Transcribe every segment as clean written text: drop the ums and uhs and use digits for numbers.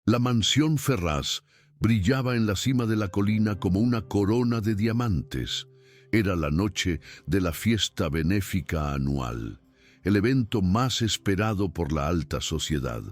La mansión Ferraz brillaba en la cima de la colina como una corona de diamantes. Era la noche de la fiesta benéfica anual, el evento más esperado por la alta sociedad.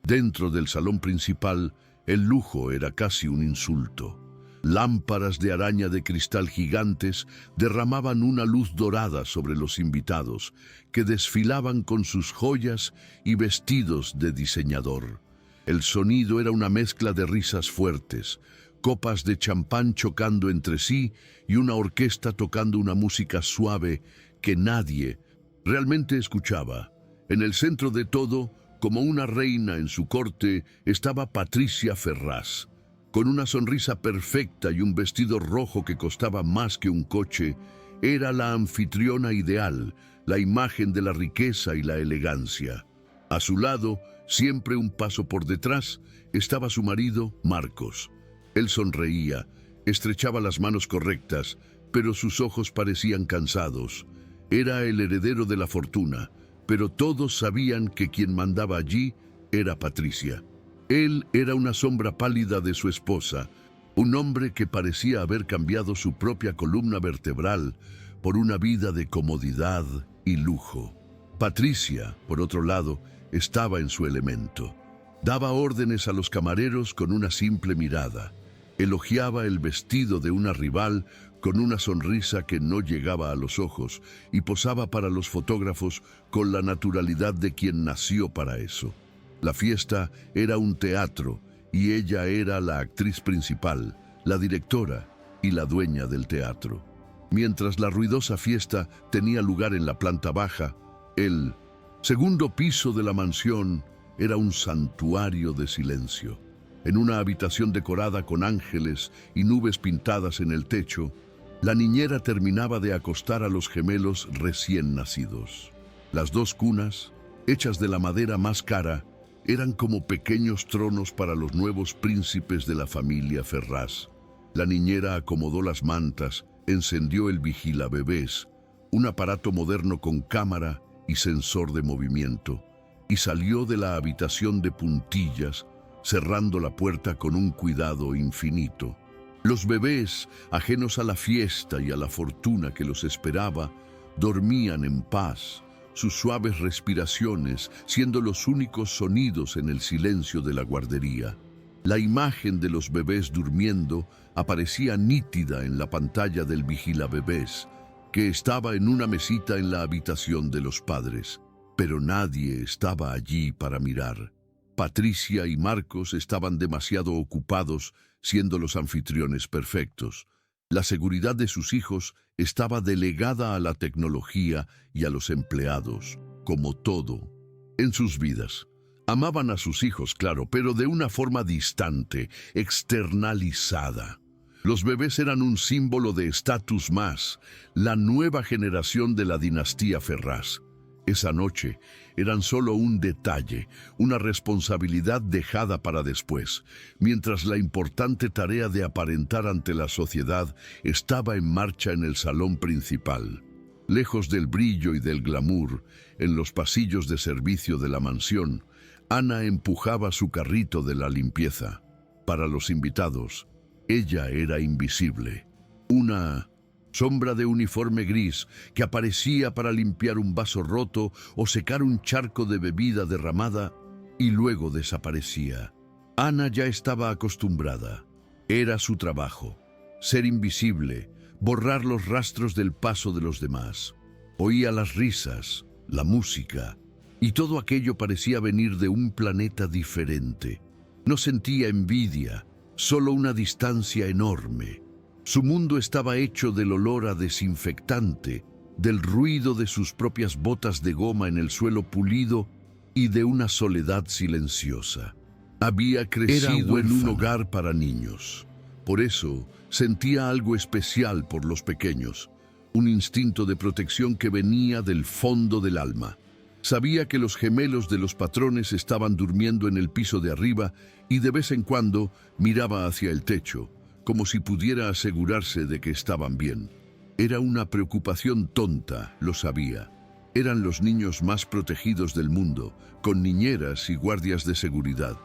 Dentro del salón principal, el lujo era casi un insulto. Lámparas de araña de cristal gigantes derramaban una luz dorada sobre los invitados, que desfilaban con sus joyas y vestidos de diseñador. El sonido era una mezcla de risas fuertes, copas de champán chocando entre sí y una orquesta tocando una música suave que nadie realmente escuchaba. En el centro de todo, como una reina en su corte, estaba Patricia Ferraz. Con una sonrisa perfecta y un vestido rojo que costaba más que un coche, era la anfitriona ideal, la imagen de la riqueza y la elegancia. A su lado, siempre un paso por detrás, estaba su marido, Marcos. Él sonreía, estrechaba las manos correctas, pero sus ojos parecían cansados. Era el heredero de la fortuna, pero todos sabían que quien mandaba allí era Patricia. Él era una sombra pálida de su esposa, un hombre que parecía haber cambiado su propia columna vertebral por una vida de comodidad y lujo. Patricia, por otro lado, estaba en su elemento. Daba órdenes a los camareros con una simple mirada. Elogiaba el vestido de una rival con una sonrisa que no llegaba a los ojos y posaba para los fotógrafos con la naturalidad de quien nació para eso. La fiesta era un teatro y ella era la actriz principal, la directora y la dueña del teatro. Mientras la ruidosa fiesta tenía lugar en la planta baja, el segundo piso de la mansión era un santuario de silencio. En una habitación decorada con ángeles y nubes pintadas en el techo, la niñera terminaba de acostar a los gemelos recién nacidos. Las dos cunas, hechas de la madera más cara, eran como pequeños tronos para los nuevos príncipes de la familia Ferraz. La niñera acomodó las mantas, encendió el vigilabebés, un aparato moderno con cámara y sensor de movimiento, y salió de la habitación de puntillas, cerrando la puerta con un cuidado infinito. Los bebés, ajenos a la fiesta y a la fortuna que los esperaba, dormían en paz, sus suaves respiraciones siendo los únicos sonidos en el silencio de la guardería. La imagen de los bebés durmiendo aparecía nítida en la pantalla del vigilabebés, que estaba en una mesita en la habitación de los padres, pero nadie estaba allí para mirar. Patricia y Marcos estaban demasiado ocupados siendo los anfitriones perfectos. La seguridad de sus hijos estaba delegada a la tecnología y a los empleados, como todo en sus vidas. Amaban a sus hijos, claro, pero de una forma distante, externalizada. Los bebés eran un símbolo de estatus más, la nueva generación de la dinastía Ferraz. Esa noche eran solo un detalle, una responsabilidad dejada para después, mientras la importante tarea de aparentar ante la sociedad estaba en marcha en el salón principal. Lejos del brillo y del glamour, en los pasillos de servicio de la mansión, Ana empujaba su carrito de la limpieza. Para los invitados, ella era invisible, una sombra de uniforme gris que aparecía para limpiar un vaso roto o secar un charco de bebida derramada y luego desaparecía. Ana ya estaba acostumbrada. Era su trabajo, ser invisible, borrar los rastros del paso de los demás. Oía las risas, la música, y todo aquello parecía venir de un planeta diferente. No sentía envidia, solo una distancia enorme. Su mundo estaba hecho del olor a desinfectante, del ruido de sus propias botas de goma en el suelo pulido y de una soledad silenciosa. Había crecido en un hogar para niños. Por eso sentía algo especial por los pequeños, un instinto de protección que venía del fondo del alma. Sabía que los gemelos de los patrones estaban durmiendo en el piso de arriba y de vez en cuando miraba hacia el techo, como si pudiera asegurarse de que estaban bien. Era una preocupación tonta, lo sabía. Eran los niños más protegidos del mundo, con niñeras y guardias de seguridad.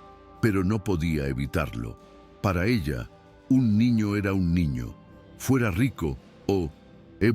pero no podía evitarlo. Para ella, un niño era un niño, fuera rico o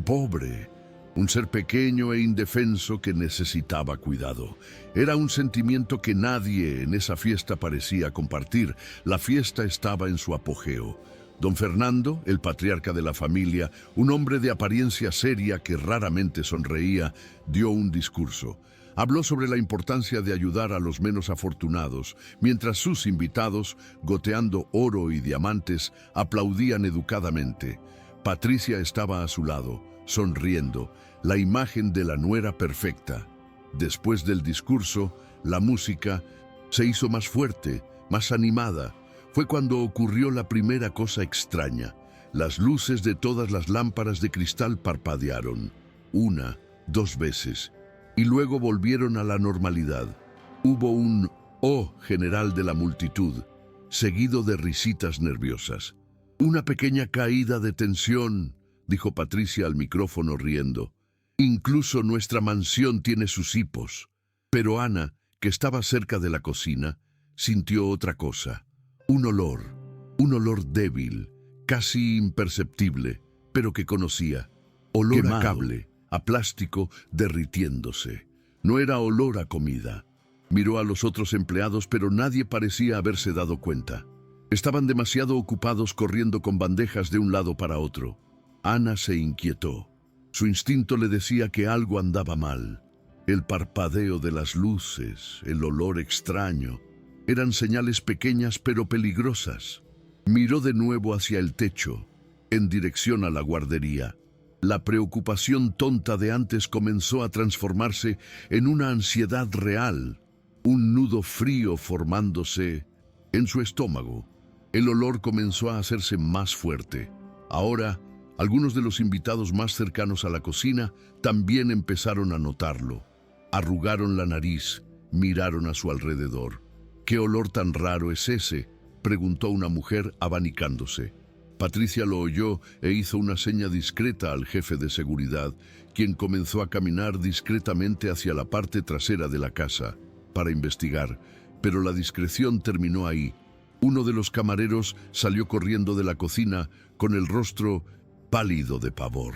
pobre, un ser pequeño e indefenso que necesitaba cuidado. Era un sentimiento que nadie en esa fiesta parecía compartir. La fiesta estaba en su apogeo. Don Fernando, el patriarca de la familia, un hombre de apariencia seria que raramente sonreía, dio un discurso. Habló sobre la importancia de ayudar a los menos afortunados, mientras sus invitados, goteando oro y diamantes, aplaudían educadamente. Patricia estaba a su lado, sonriendo, la imagen de la nuera perfecta. Después del discurso, la música se hizo más fuerte, más animada. Fue cuando ocurrió la primera cosa extraña. Las luces de todas las lámparas de cristal parpadearon, una, dos veces, y luego volvieron a la normalidad. Hubo un "oh" general de la multitud, seguido de risitas nerviosas. «Una pequeña caída de tensión», dijo Patricia al micrófono riendo. «Incluso nuestra mansión tiene sus hipos». Pero Ana, que estaba cerca de la cocina, sintió otra cosa. Un olor débil, casi imperceptible, pero que conocía. Olor a cable, a plástico derritiéndose. No era olor a comida. Miró a los otros empleados, pero nadie parecía haberse dado cuenta. Estaban demasiado ocupados corriendo con bandejas de un lado para otro. Ana se inquietó. Su instinto le decía que algo andaba mal. El parpadeo de las luces, el olor extraño, eran señales pequeñas pero peligrosas. Miró de nuevo hacia el techo, en dirección a la guardería. La preocupación tonta de antes comenzó a transformarse en una ansiedad real, un nudo frío formándose en su estómago. El olor comenzó a hacerse más fuerte. Ahora, algunos de los invitados más cercanos a la cocina también empezaron a notarlo. Arrugaron la nariz, miraron a su alrededor. «¿Qué olor tan raro es ese?», preguntó una mujer abanicándose. Patricia lo oyó e hizo una seña discreta al jefe de seguridad, quien comenzó a caminar discretamente hacia la parte trasera de la casa para investigar, pero la discreción terminó ahí. Uno de los camareros salió corriendo de la cocina con el rostro pálido de pavor.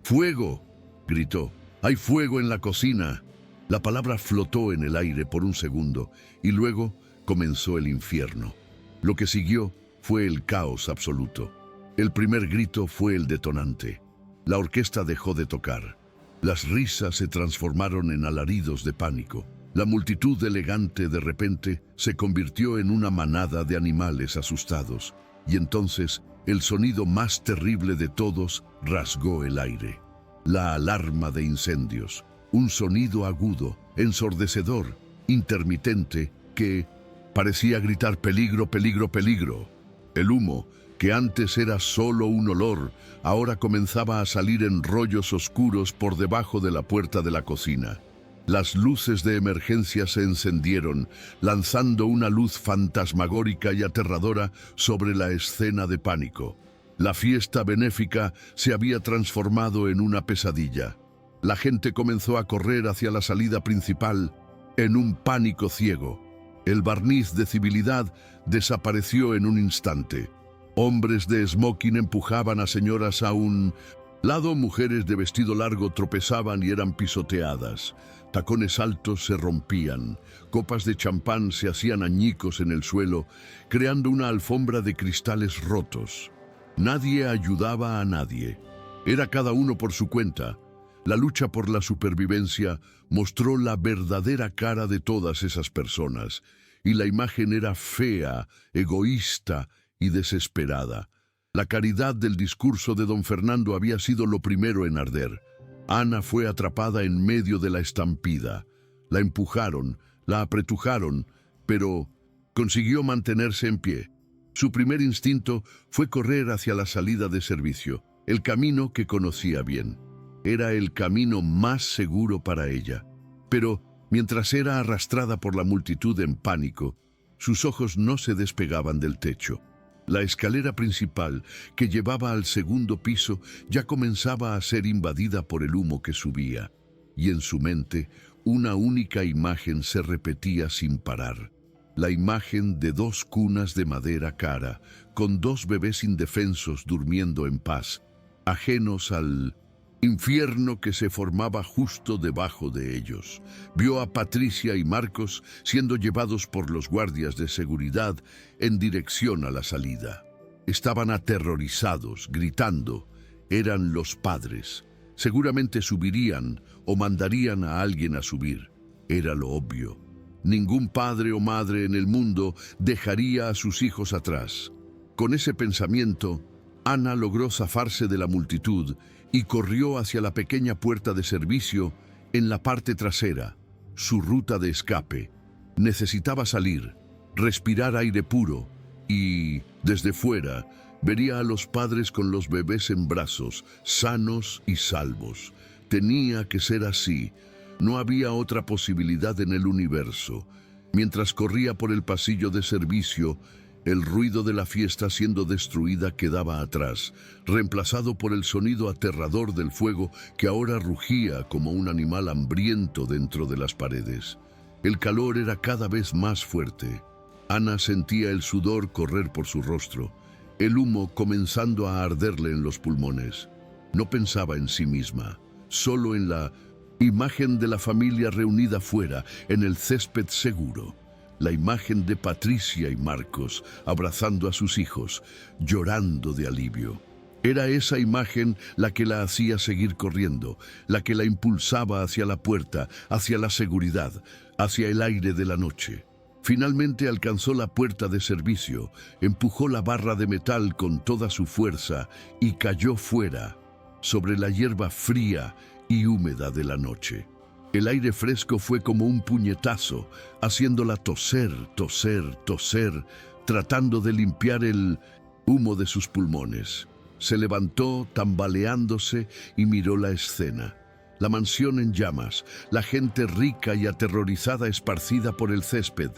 «¡Fuego!», gritó. «¡Hay fuego en la cocina!». La palabra flotó en el aire por un segundo y luego comenzó el infierno. Lo que siguió fue el caos absoluto. El primer grito fue el detonante. La orquesta dejó de tocar. Las risas se transformaron en alaridos de pánico. La multitud elegante de repente se convirtió en una manada de animales asustados. Y entonces el sonido más terrible de todos rasgó el aire. La alarma de incendios. Un sonido agudo, ensordecedor, intermitente, que parecía gritar «peligro, peligro, peligro». El humo, que antes era solo un olor, ahora comenzaba a salir en rollos oscuros por debajo de la puerta de la cocina. Las luces de emergencia se encendieron, lanzando una luz fantasmagórica y aterradora sobre la escena de pánico. La fiesta benéfica se había transformado en una pesadilla. La gente comenzó a correr hacia la salida principal en un pánico ciego. El barniz de civilidad desapareció en un instante. Hombres de smoking empujaban a señoras a un lado, mujeres de vestido largo tropezaban y eran pisoteadas. Tacones altos se rompían, copas de champán se hacían añicos en el suelo, creando una alfombra de cristales rotos. Nadie ayudaba a nadie. Era cada uno por su cuenta. La lucha por la supervivencia mostró la verdadera cara de todas esas personas, y la imagen era fea, egoísta y desesperada. La caridad del discurso de don Fernando había sido lo primero en arder. Ana fue atrapada en medio de la estampida. La empujaron, la apretujaron, pero consiguió mantenerse en pie. Su primer instinto fue correr hacia la salida de servicio, el camino que conocía bien. Era el camino más seguro para ella. Pero, mientras era arrastrada por la multitud en pánico, sus ojos no se despegaban del techo. La escalera principal, que llevaba al segundo piso, ya comenzaba a ser invadida por el humo que subía, y en su mente una única imagen se repetía sin parar. la imagen de dos cunas de madera cara, con dos bebés indefensos durmiendo en paz, ajenos al infierno que se formaba justo debajo de ellos. Vio a Patricia y Marcos siendo llevados por los guardias de seguridad en dirección a la salida. Estaban aterrorizados, gritando. Eran los padres. Seguramente subirían o mandarían a alguien a subir. Era lo obvio. Ningún padre o madre en el mundo dejaría a sus hijos atrás. Con ese pensamiento, Ana logró zafarse de la multitud y corrió hacia la pequeña puerta de servicio en la parte trasera, su ruta de escape. Necesitaba salir, respirar aire puro y, desde fuera, vería a los padres con los bebés en brazos, sanos y salvos. Tenía que ser así. No había otra posibilidad en el universo. Mientras corría por el pasillo de servicio, el ruido de la fiesta siendo destruida quedaba atrás, reemplazado por el sonido aterrador del fuego que ahora rugía como un animal hambriento dentro de las paredes. El calor era cada vez más fuerte. Ana sentía el sudor correr por su rostro, el humo comenzando a arderle en los pulmones. No pensaba en sí misma, solo en la imagen de la familia reunida fuera, en el césped seguro. La imagen de Patricia y Marcos abrazando a sus hijos, llorando de alivio. Era esa imagen la que la hacía seguir corriendo, la que la impulsaba hacia la puerta, hacia la seguridad, hacia el aire de la noche. Finalmente alcanzó la puerta de servicio, empujó la barra de metal con toda su fuerza y cayó fuera, sobre la hierba fría y húmeda de la noche. El aire fresco fue como un puñetazo, haciéndola toser, toser, toser, tratando de limpiar el humo de sus pulmones. Se levantó, tambaleándose, y miró la escena. La mansión en llamas, la gente rica y aterrorizada esparcida por el césped,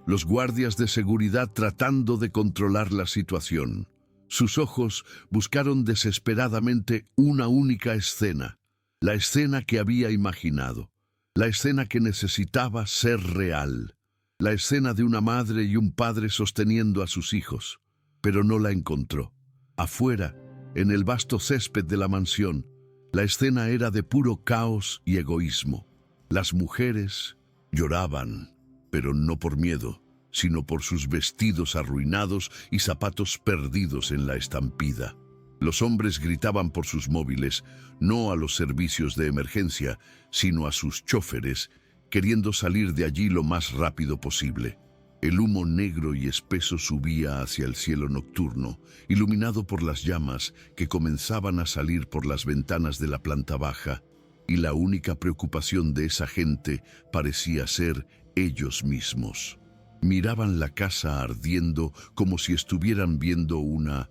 los guardias de seguridad tratando de controlar la situación. Sus ojos buscaron desesperadamente una única escena, la escena que había imaginado. La escena que necesitaba ser real, la escena de una madre y un padre sosteniendo a sus hijos, pero no la encontró. Afuera, en el vasto césped de la mansión, la escena era de puro caos y egoísmo. Las mujeres lloraban, pero no por miedo, sino por sus vestidos arruinados y zapatos perdidos en la estampida. Los hombres gritaban por sus móviles, no a los servicios de emergencia, sino a sus chóferes, queriendo salir de allí lo más rápido posible. El humo negro y espeso subía hacia el cielo nocturno, iluminado por las llamas que comenzaban a salir por las ventanas de la planta baja, y la única preocupación de esa gente parecía ser ellos mismos. Miraban la casa ardiendo como si estuvieran viendo una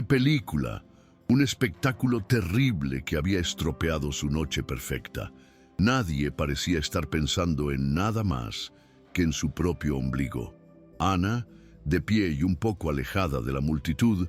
película, un espectáculo terrible que había estropeado su noche perfecta. Nadie parecía estar pensando en nada más que en su propio ombligo. Ana, de pie y un poco alejada de la multitud,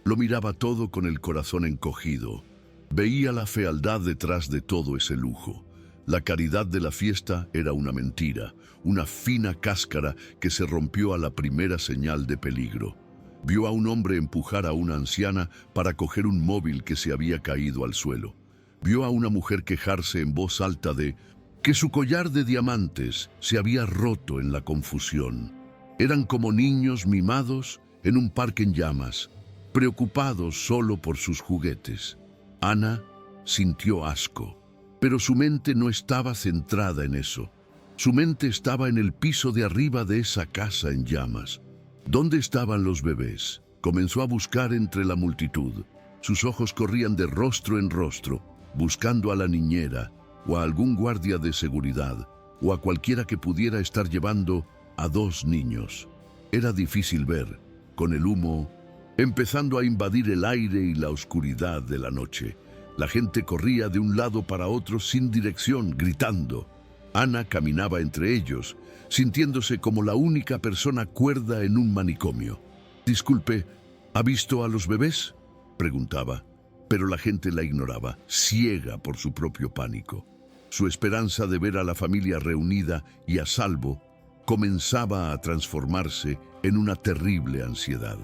lo miraba todo con el corazón encogido. Veía la fealdad detrás de todo ese lujo. La caridad de la fiesta era una mentira, una fina cáscara que se rompió a la primera señal de peligro. Vio a un hombre empujar a una anciana para coger un móvil que se había caído al suelo. Vio a una mujer quejarse en voz alta de que su collar de diamantes se había roto en la confusión. Eran como niños mimados en un parque en llamas, preocupados solo por sus juguetes. Ana sintió asco, pero su mente no estaba centrada en eso. Su mente estaba en el piso de arriba de esa casa en llamas. ¿Dónde estaban los bebés? Comenzó a buscar entre la multitud. Sus ojos corrían de rostro en rostro, buscando a la niñera, o a algún guardia de seguridad, o a cualquiera que pudiera estar llevando a dos niños. Era difícil ver, con el humo empezando a invadir el aire y la oscuridad de la noche. La gente corría de un lado para otro sin dirección, gritando. Ana caminaba entre ellos, sintiéndose como la única persona cuerda en un manicomio. «Disculpe, ¿ha visto a los bebés?», preguntaba, pero la gente la ignoraba, ciega por su propio pánico. Su esperanza de ver a la familia reunida y a salvo comenzaba a transformarse en una terrible ansiedad.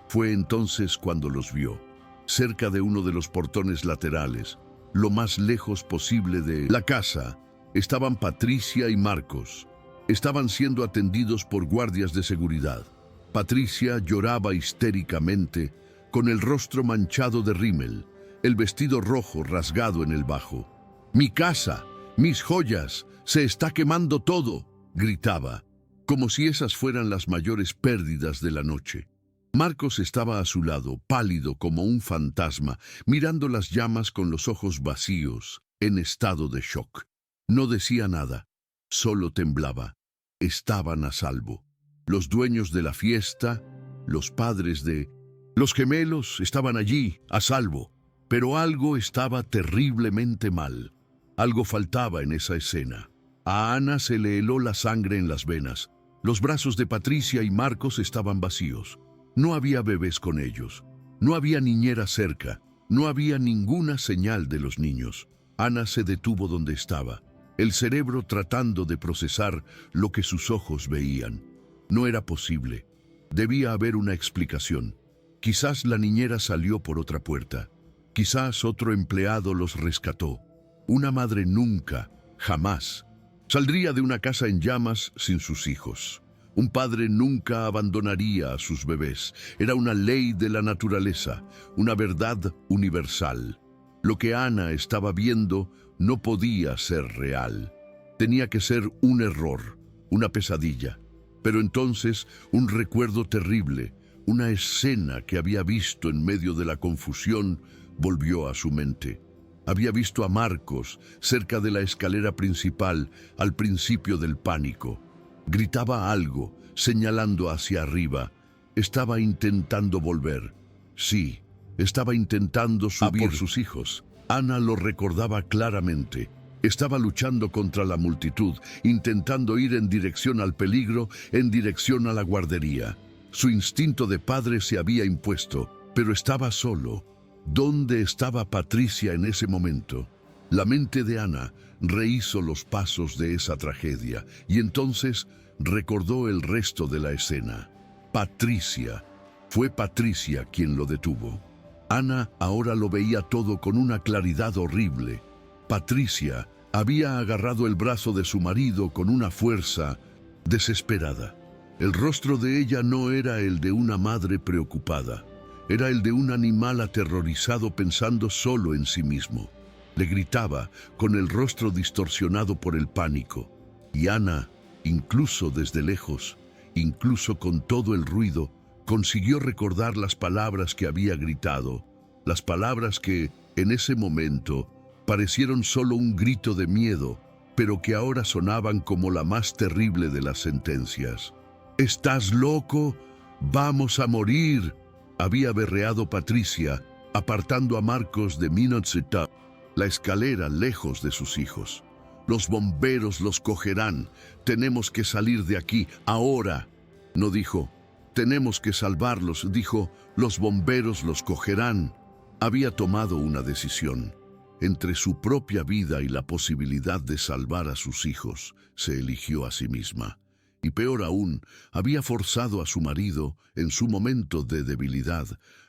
Fue entonces cuando los vio, cerca de uno de los portones laterales, lo más lejos posible de la casa. Estaban Patricia y Marcos. Estaban siendo atendidos por guardias de seguridad. Patricia lloraba histéricamente, con el rostro manchado de rímel, el vestido rojo rasgado en el bajo. «¡Mi casa! ¡Mis joyas! ¡Se está quemando todo!», gritaba, como si esas fueran las mayores pérdidas de la noche. Marcos estaba a su lado, pálido como un fantasma, mirando las llamas con los ojos vacíos, en estado de shock. No decía nada, solo temblaba. Estaban a salvo. Los dueños de la fiesta, los padres de los gemelos estaban allí, a salvo. Pero algo estaba terriblemente mal. Algo faltaba en esa escena. A Ana se le heló la sangre en las venas. Los brazos de Patricia y Marcos estaban vacíos. No había bebés con ellos. No había niñera cerca. No había ninguna señal de los niños. Ana se detuvo donde estaba, el cerebro tratando de procesar lo que sus ojos veían. No era posible. Debía haber una explicación. Quizás la niñera salió por otra puerta. Quizás otro empleado los rescató. Una madre nunca, jamás, saldría de una casa en llamas sin sus hijos. Un padre nunca abandonaría a sus bebés. Era una ley de la naturaleza, una verdad universal. Lo que Ana estaba viendo no podía ser real. Tenía que ser un error, una pesadilla. Pero entonces un recuerdo terrible, una escena que había visto en medio de la confusión, volvió a su mente. Había visto a Marcos cerca de la escalera principal al principio del pánico. Gritaba algo, señalando hacia arriba. Estaba intentando volver. Sí, estaba intentando subir por sus hijos. Ana lo recordaba claramente. Estaba luchando contra la multitud, intentando ir en dirección al peligro, en dirección a la guardería. Su instinto de padre se había impuesto, pero estaba solo. ¿Dónde estaba Patricia en ese momento? La mente de Ana rehizo los pasos de esa tragedia y entonces recordó el resto de la escena. Patricia. Fue Patricia quien lo detuvo. Ana ahora lo veía todo con una claridad horrible. Patricia había agarrado el brazo de su marido con una fuerza desesperada. El rostro de ella no era el de una madre preocupada. Era el de un animal aterrorizado pensando solo en sí mismo. Le gritaba con el rostro distorsionado por el pánico. Y Ana, incluso desde lejos, incluso con todo el ruido, consiguió recordar las palabras que había gritado, las palabras que, en ese momento, parecieron solo un grito de miedo, pero que ahora sonaban como la más terrible de las sentencias. «¿Estás loco? ¡Vamos a morir!», había berreado Patricia, apartando a Marcos de Minotsetá, la escalera lejos de sus hijos. «Los bomberos los cogerán. Tenemos que salir de aquí, ahora». No dijo, «Tenemos que salvarlos», dijo, «Los bomberos los cogerán». Había tomado una decisión. Entre su propia vida y la posibilidad de salvar a sus hijos, se eligió a sí misma. Y peor aún, había forzado a su marido, en su momento de debilidad,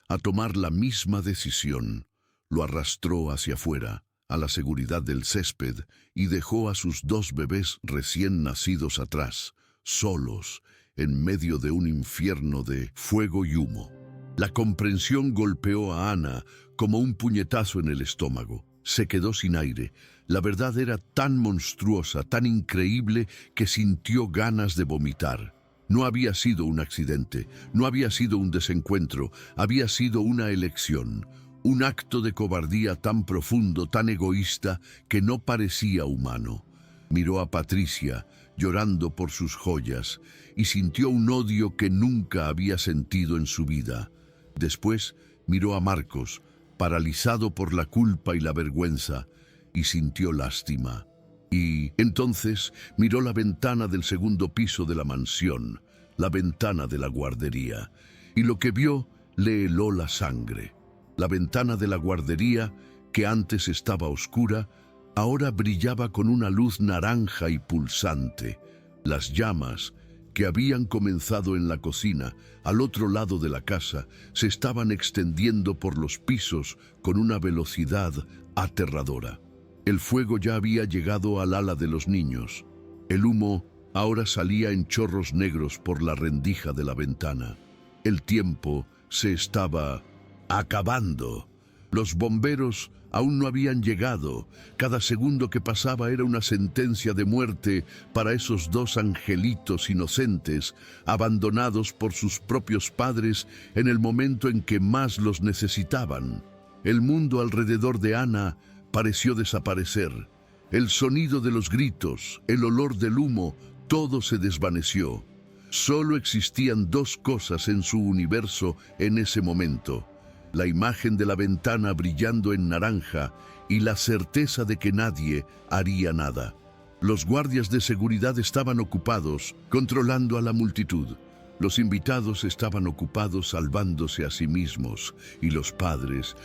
a tomar la misma decisión. Lo arrastró hacia afuera, a la seguridad del césped, y dejó a sus 2 bebés recién nacidos atrás, solos, en medio de un infierno de fuego y humo. La comprensión golpeó a Ana como un puñetazo en el estómago. Se quedó sin aire. La verdad era tan monstruosa, tan increíble, que sintió ganas de vomitar. No había sido un accidente, no había sido un desencuentro, había sido una elección, un acto de cobardía tan profundo, tan egoísta, que no parecía humano. Miró a Patricia, llorando por sus joyas, y sintió un odio que nunca había sentido en su vida. Después miró a Marcos, paralizado por la culpa y la vergüenza, y sintió lástima. Y entonces miró la ventana del segundo piso de la mansión, la ventana de la guardería, y lo que vio le heló la sangre. La ventana de la guardería, que antes estaba oscura, ahora brillaba con una luz naranja y pulsante. Las llamas que habían comenzado en la cocina, al otro lado de la casa, se estaban extendiendo por los pisos con una velocidad aterradora. El fuego ya había llegado al ala de los niños. El humo ahora salía en chorros negros por la rendija de la ventana. El tiempo se estaba acabando. Los bomberos aún no habían llegado. Cada segundo que pasaba era una sentencia de muerte para esos dos angelitos inocentes, abandonados por sus propios padres en el momento en que más los necesitaban. El mundo alrededor de Ana pareció desaparecer. El sonido de los gritos, el olor del humo, todo se desvaneció. Solo existían dos cosas en su universo en ese momento: la imagen de la ventana brillando en naranja y la certeza de que nadie haría nada. Los guardias de seguridad estaban ocupados controlando a la multitud. Los invitados estaban ocupados salvándose a sí mismos, y los padres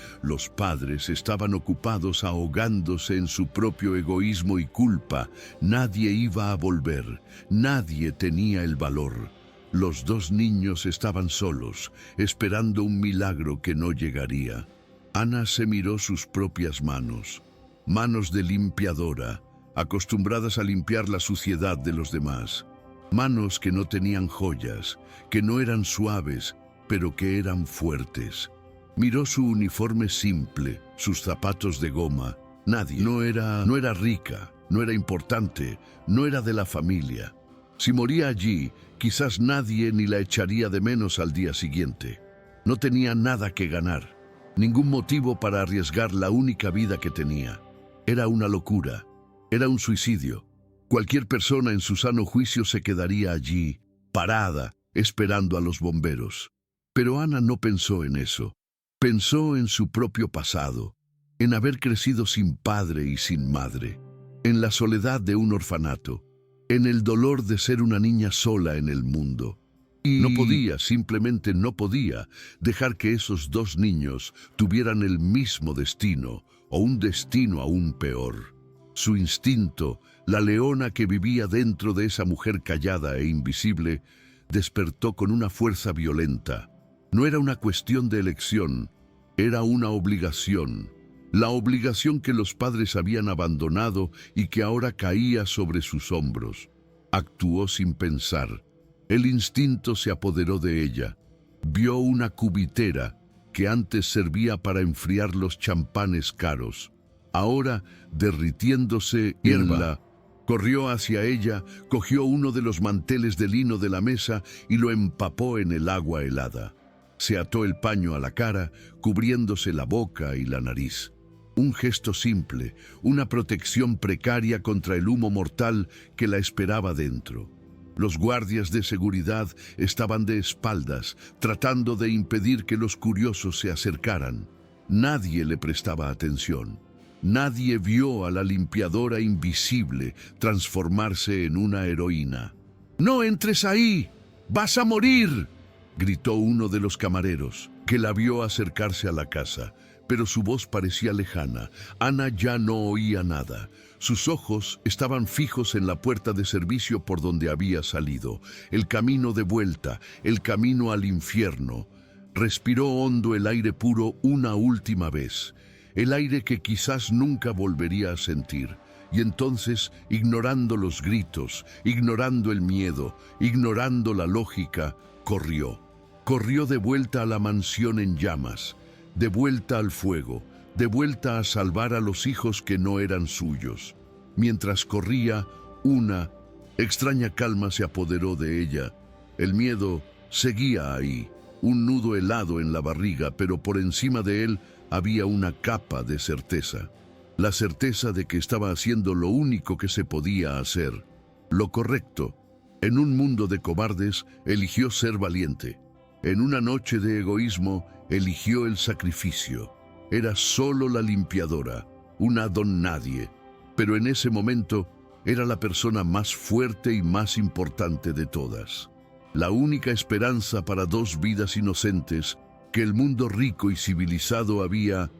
estaban ocupados ahogándose en su propio egoísmo y culpa. Nadie iba a volver, nadie tenía el valor. Los dos niños estaban solos, esperando un milagro que no llegaría. Ana se miró sus propias manos, manos de limpiadora, acostumbradas a limpiar la suciedad de los demás. Manos que no tenían joyas, que no eran suaves, pero que eran fuertes. Miró su uniforme simple, sus zapatos de goma. Nadie. No era rica, no era importante, no era de la familia. Si moría allí, quizás nadie ni la echaría de menos al día siguiente. No tenía nada que ganar, ningún motivo para arriesgar la única vida que tenía. Era una locura, era un suicidio. Cualquier persona en su sano juicio se quedaría allí, parada, esperando a los bomberos. Pero Ana no pensó en eso. Pensó en su propio pasado, en haber crecido sin padre y sin madre, en la soledad de un orfanato, en el dolor de ser una niña sola en el mundo. Y no podía, simplemente no podía, dejar que esos dos niños tuvieran el mismo destino, o un destino aún peor. Su instinto, la leona que vivía dentro de esa mujer callada e invisible, despertó con una fuerza violenta. No era una cuestión de elección, era una obligación. La obligación que los padres habían abandonado y que ahora caía sobre sus hombros. Actuó sin pensar. El instinto se apoderó de ella. Vio una cubitera que antes servía para enfriar los champanes caros. Ahora, derritiéndose hierba, corrió hacia ella, cogió uno de los manteles de lino de la mesa y lo empapó en el agua helada. Se ató el paño a la cara, cubriéndose la boca y la nariz. Un gesto simple, una protección precaria contra el humo mortal que la esperaba dentro. Los guardias de seguridad estaban de espaldas, tratando de impedir que los curiosos se acercaran. Nadie le prestaba atención. Nadie vio a la limpiadora invisible transformarse en una heroína. «¡No entres ahí! ¡Vas a morir!», gritó uno de los camareros, que la vio acercarse a la casa, pero su voz parecía lejana. Ana ya no oía nada. Sus ojos estaban fijos en la puerta de servicio por donde había salido, el camino de vuelta, el camino al infierno. Respiró hondo el aire puro una última vez, el aire que quizás nunca volvería a sentir. Y entonces, ignorando los gritos, ignorando el miedo, ignorando la lógica, corrió. Corrió de vuelta a la mansión en llamas, de vuelta al fuego, de vuelta a salvar a los hijos que no eran suyos. Mientras corría, una extraña calma se apoderó de ella. El miedo seguía ahí, un nudo helado en la barriga, pero por encima de él había una capa de certeza. La certeza de que estaba haciendo lo único que se podía hacer, lo correcto. En un mundo de cobardes, eligió ser valiente. En una noche de egoísmo, eligió el sacrificio. Era solo la limpiadora, una don nadie, pero en ese momento era la persona más fuerte y más importante de todas. La única esperanza para dos vidas inocentes que el mundo rico y civilizado había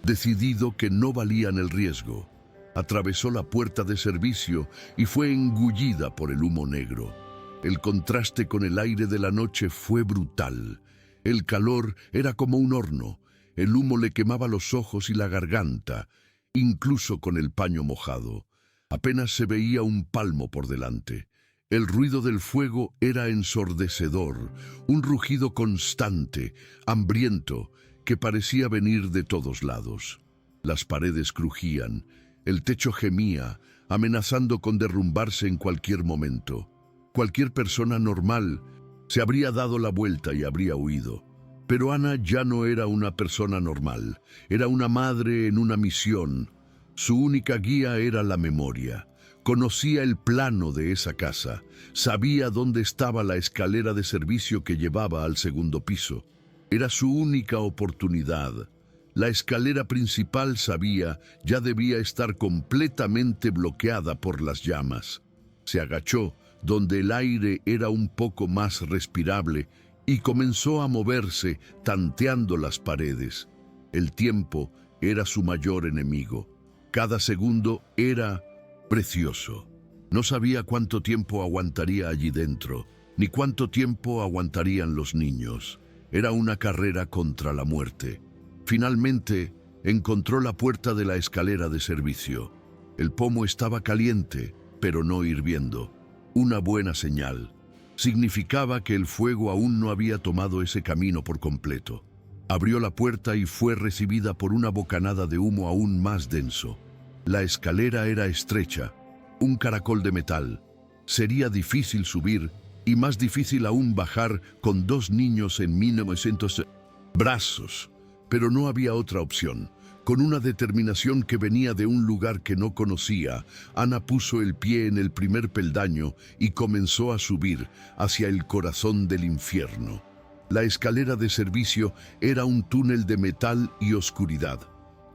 decidido que no valían el riesgo. Atravesó la puerta de servicio y fue engullida por el humo negro. El contraste con el aire de la noche fue brutal. El calor era como un horno. El humo le quemaba los ojos y la garganta, incluso con el paño mojado. Apenas se veía un palmo por delante. El ruido del fuego era ensordecedor, un rugido constante, hambriento, que parecía venir de todos lados. Las paredes crujían, el techo gemía, amenazando con derrumbarse en cualquier momento. Cualquier persona normal se habría dado la vuelta y habría huido. Pero Ana ya no era una persona normal, era una madre en una misión. Su única guía era la memoria. Conocía el plano de esa casa, sabía dónde estaba la escalera de servicio que llevaba al segundo piso. Era su única oportunidad. La escalera principal, sabía, ya debía estar completamente bloqueada por las llamas. Se agachó, donde el aire era un poco más respirable, y comenzó a moverse, tanteando las paredes. El tiempo era su mayor enemigo. Cada segundo era precioso. No sabía cuánto tiempo aguantaría allí dentro, ni cuánto tiempo aguantarían los niños. Era una carrera contra la muerte. Finalmente, encontró la puerta de la escalera de servicio. El pomo estaba caliente, pero no hirviendo. Una buena señal. Significaba que el fuego aún no había tomado ese camino por completo. Abrió la puerta y fue recibida por una bocanada de humo aún más denso. La escalera era estrecha, un caracol de metal. Sería difícil subir y más difícil aún bajar con dos niños en 1900 brazos. Pero no había otra opción. Con una determinación que venía de un lugar que no conocía, Ana puso el pie en el primer peldaño y comenzó a subir hacia el corazón del infierno. La escalera de servicio era un túnel de metal y oscuridad,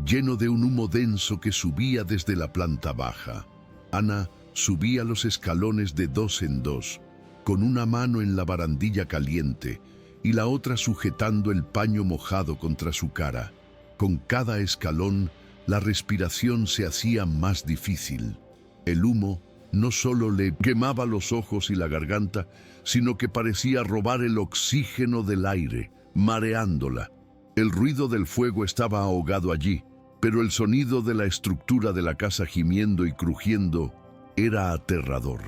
lleno de un humo denso que subía desde la planta baja. Ana subía los escalones de dos en dos, con una mano en la barandilla caliente y la otra sujetando el paño mojado contra su cara. Con cada escalón, la respiración se hacía más difícil. El humo no solo le quemaba los ojos y la garganta, sino que parecía robar el oxígeno del aire, mareándola. El ruido del fuego estaba ahogado allí, pero el sonido de la estructura de la casa gimiendo y crujiendo era aterrador.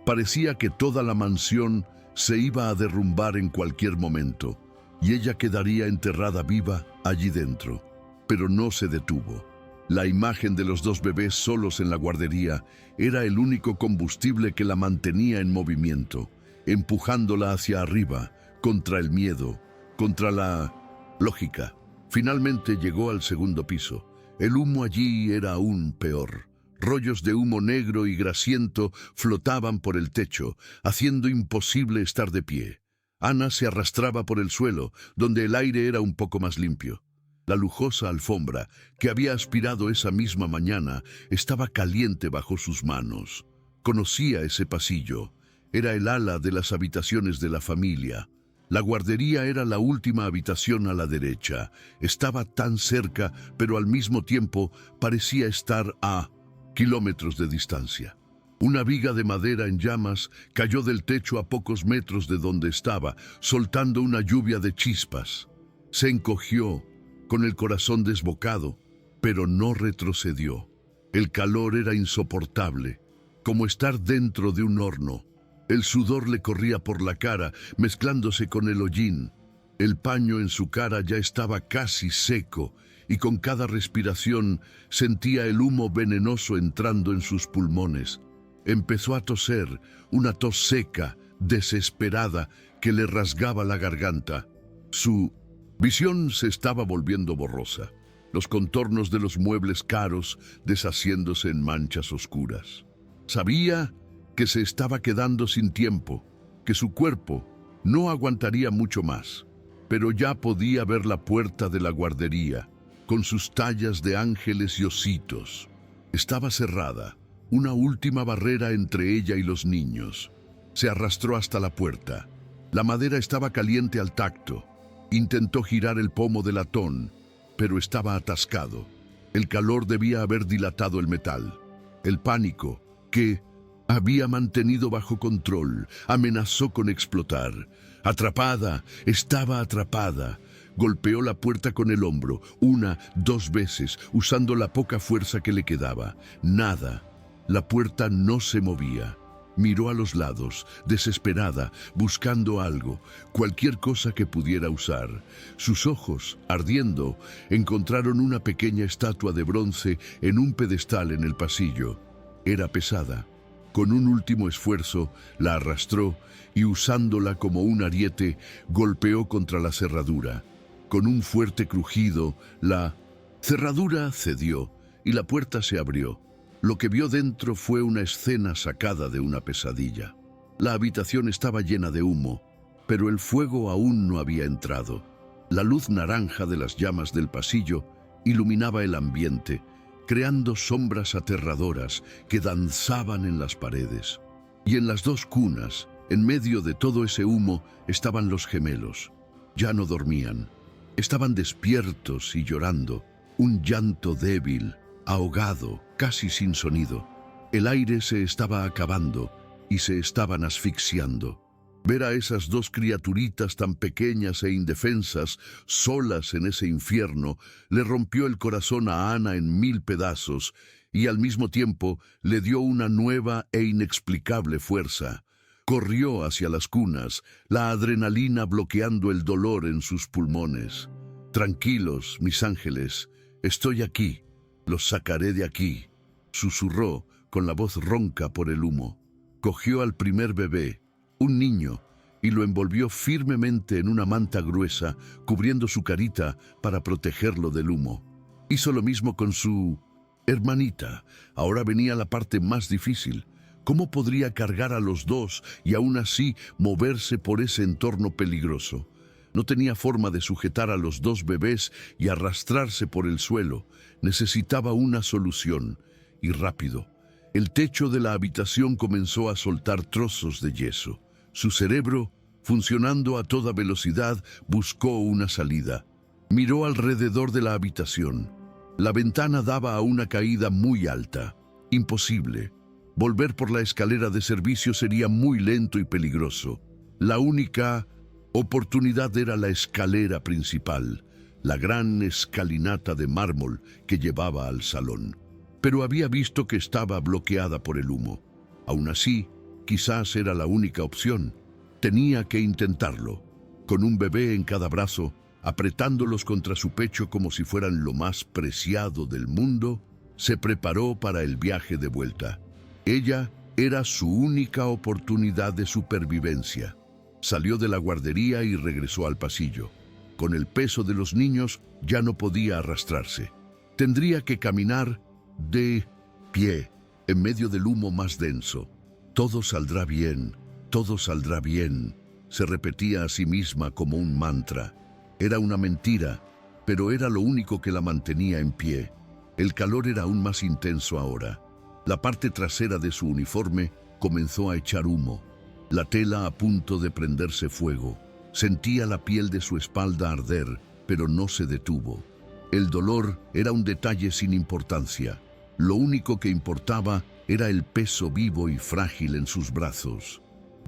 Parecía que toda la mansión se iba a derrumbar en cualquier momento, y ella quedaría enterrada viva allí dentro. Pero no se detuvo. La imagen de los dos bebés solos en la guardería era el único combustible que la mantenía en movimiento, empujándola hacia arriba, contra el miedo, contra la lógica. Finalmente llegó al segundo piso. El humo allí era aún peor. Rollos de humo negro y grasiento flotaban por el techo, haciendo imposible estar de pie. Ana se arrastraba por el suelo, donde el aire era un poco más limpio. La lujosa alfombra, que había aspirado esa misma mañana, estaba caliente bajo sus manos. Conocía ese pasillo. Era el ala de las habitaciones de la familia. La guardería era la última habitación a la derecha. Estaba tan cerca, pero al mismo tiempo parecía estar a kilómetros de distancia. Una viga de madera en llamas cayó del techo a pocos metros de donde estaba, soltando una lluvia de chispas. Se encogió, con el corazón desbocado, pero no retrocedió. El calor era insoportable, como estar dentro de un horno. El sudor le corría por la cara, mezclándose con el hollín. El paño en su cara ya estaba casi seco, y con cada respiración sentía el humo venenoso entrando en sus pulmones. Empezó a toser, una tos seca, desesperada, que le rasgaba la garganta. Su visión se estaba volviendo borrosa, los contornos de los muebles caros deshaciéndose en manchas oscuras. Sabía que se estaba quedando sin tiempo, que su cuerpo no aguantaría mucho más, pero ya podía ver la puerta de la guardería, con sus tallas de ángeles y ositos. Estaba cerrada, una última barrera entre ella y los niños. Se arrastró hasta la puerta. La madera estaba caliente al tacto. Intentó girar el pomo de latón, pero estaba atascado. El calor debía haber dilatado el metal. El pánico, que Había mantenido bajo control, amenazó con explotar. Atrapada, estaba atrapada. Golpeó la puerta con el hombro, 1, 2 veces, usando la poca fuerza que le quedaba. Nada. La puerta no se movía. Miró a los lados, desesperada, buscando algo, cualquier cosa que pudiera usar. Sus ojos, ardiendo, encontraron una pequeña estatua de bronce en un pedestal en el pasillo. Era pesada. Con un último esfuerzo, la arrastró y, usándola como un ariete, golpeó contra la cerradura. Con un fuerte crujido, la cerradura cedió y la puerta se abrió. Lo que vio dentro fue una escena sacada de una pesadilla. La habitación estaba llena de humo, pero el fuego aún no había entrado. La luz naranja de las llamas del pasillo iluminaba el ambiente, creando sombras aterradoras que danzaban en las paredes. Y en las 2 cunas, en medio de todo ese humo, estaban los gemelos. Ya no dormían. Estaban despiertos y llorando, un llanto débil, ahogado, casi sin sonido. El aire se estaba acabando y se estaban asfixiando. Ver a esas 2 criaturitas tan pequeñas e indefensas, solas en ese infierno, le rompió el corazón a Ana en 1000 pedazos y al mismo tiempo le dio una nueva e inexplicable fuerza. Corrió hacia las cunas, la adrenalina bloqueando el dolor en sus pulmones. «Tranquilos, mis ángeles, estoy aquí, los sacaré de aquí», susurró con la voz ronca por el humo. Cogió al primer bebé, un niño, y lo envolvió firmemente en una manta gruesa, cubriendo su carita para protegerlo del humo. Hizo lo mismo con su hermanita. Ahora venía la parte más difícil. ¿Cómo podría cargar a los 2 y aún así moverse por ese entorno peligroso? No tenía forma de sujetar a los 2 bebés y arrastrarse por el suelo. Necesitaba una solución, y rápido. El techo de la habitación comenzó a soltar trozos de yeso. Su cerebro, funcionando a toda velocidad, buscó una salida. Miró alrededor de la habitación. La ventana daba a una caída muy alta. Imposible. Volver por la escalera de servicio sería muy lento y peligroso. La única oportunidad era la escalera principal, la gran escalinata de mármol que llevaba al salón. Pero había visto que estaba bloqueada por el humo. Aún así, quizás era la única opción. Tenía que intentarlo. Con un bebé en cada brazo, apretándolos contra su pecho como si fueran lo más preciado del mundo, se preparó para el viaje de vuelta. Ella era su única oportunidad de supervivencia. Salió de la guardería y regresó al pasillo. Con el peso de los niños ya no podía arrastrarse. Tendría que caminar de pie, en medio del humo más denso. «Todo saldrá bien, todo saldrá bien», se repetía a sí misma como un mantra. Era una mentira, pero era lo único que la mantenía en pie. El calor era aún más intenso ahora. La parte trasera de su uniforme comenzó a echar humo. La tela a punto de prenderse fuego. Sentía la piel de su espalda arder, pero no se detuvo. El dolor era un detalle sin importancia. Lo único que importaba era el peso vivo y frágil en sus brazos.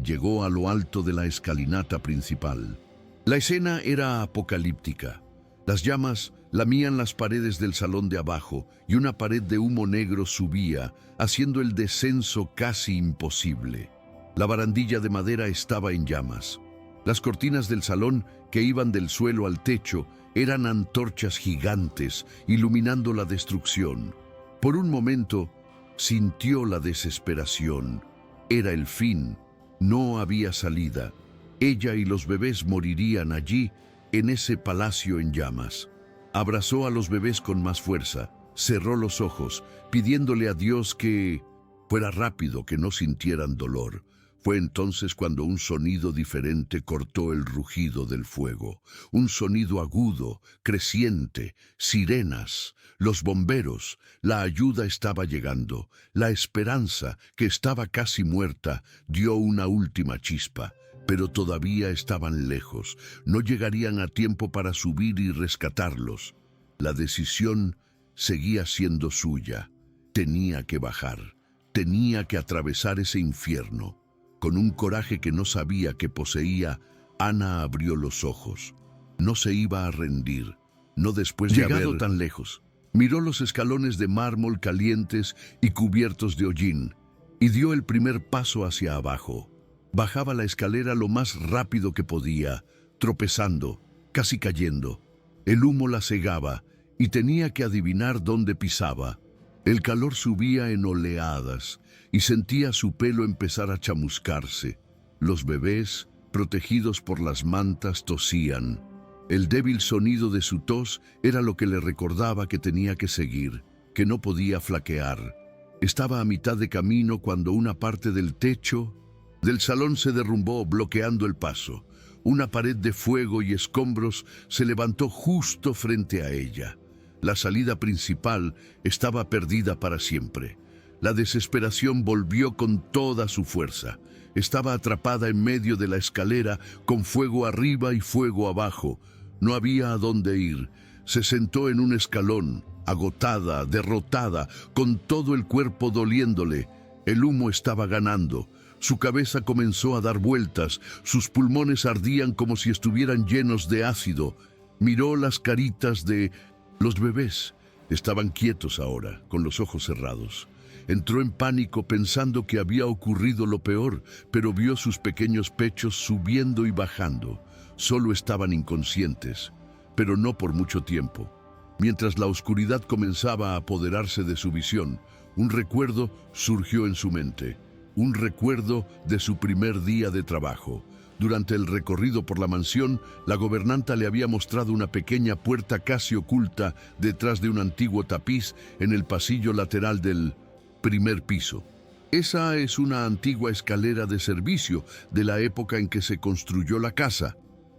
Llegó a lo alto de la escalinata principal. La escena era apocalíptica. Las llamas lamían las paredes del salón de abajo y una pared de humo negro subía, haciendo el descenso casi imposible. La barandilla de madera estaba en llamas. Las cortinas del salón, que iban del suelo al techo, eran antorchas gigantes, iluminando la destrucción. Por un momento, sintió la desesperación. Era el fin. No había salida. Ella y los bebés morirían allí, en ese palacio en llamas. Abrazó a los bebés con más fuerza, cerró los ojos, pidiéndole a Dios que fuera rápido, que no sintieran dolor. Fue entonces cuando un sonido diferente cortó el rugido del fuego. Un sonido agudo, creciente, sirenas, los bomberos. La ayuda estaba llegando. La esperanza, que estaba casi muerta, dio una última chispa. Pero todavía estaban lejos. No llegarían a tiempo para subir y rescatarlos. La decisión seguía siendo suya. Tenía que bajar. Tenía que atravesar ese infierno. Con un coraje que no sabía que poseía, Ana abrió los ojos. No se iba a rendir, no después de haber tan lejos. Miró los escalones de mármol calientes y cubiertos de hollín, y dio el primer paso hacia abajo. Bajaba la escalera lo más rápido que podía, tropezando, casi cayendo. El humo la cegaba, y tenía que adivinar dónde pisaba. El calor subía en oleadas, y sentía su pelo empezar a chamuscarse. Los bebés, protegidos por las mantas, tosían. El débil sonido de su tos era lo que le recordaba que tenía que seguir, que no podía flaquear. Estaba a mitad de camino cuando una parte del techo del salón se derrumbó, bloqueando el paso. Una pared de fuego y escombros se levantó justo frente a ella. La salida principal estaba perdida para siempre. La desesperación volvió con toda su fuerza. Estaba atrapada en medio de la escalera, con fuego arriba y fuego abajo. No había a dónde ir. Se sentó en un escalón, agotada, derrotada, con todo el cuerpo doliéndole. El humo estaba ganando. Su cabeza comenzó a dar vueltas, sus pulmones ardían como si estuvieran llenos de ácido. Miró las caritas de los bebés. Estaban quietos ahora, con los ojos cerrados. Entró en pánico pensando que había ocurrido lo peor, pero vio sus pequeños pechos subiendo y bajando. Solo estaban inconscientes, pero no por mucho tiempo. Mientras la oscuridad comenzaba a apoderarse de su visión, un recuerdo surgió en su mente. Un recuerdo de su primer día de trabajo. Durante el recorrido por la mansión, la gobernanta le había mostrado una pequeña puerta casi oculta detrás de un antiguo tapiz en el pasillo lateral del primer piso. Esa es una antigua escalera de servicio de la época en que se construyó la casa.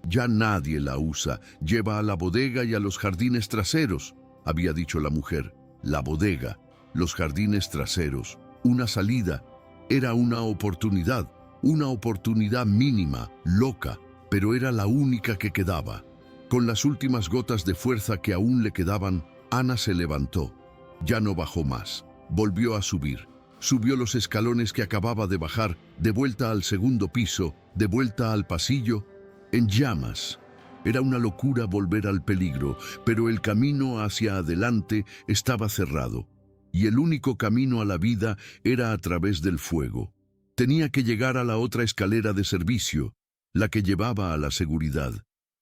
Ya nadie la usa, lleva a la bodega y a los jardines traseros, había dicho la mujer. La bodega, los jardines traseros, una salida. Era una oportunidad mínima, loca, pero era la única que quedaba. Con las últimas gotas de fuerza que aún le quedaban, Ana se levantó. Ya no bajó más. Volvió a subir. Subió los escalones que acababa de bajar, de vuelta al segundo piso, de vuelta al pasillo, en llamas. Era una locura volver al peligro, pero el camino hacia adelante estaba cerrado. Y el único camino a la vida era a través del fuego. Tenía que llegar a la otra escalera de servicio, la que llevaba a la seguridad.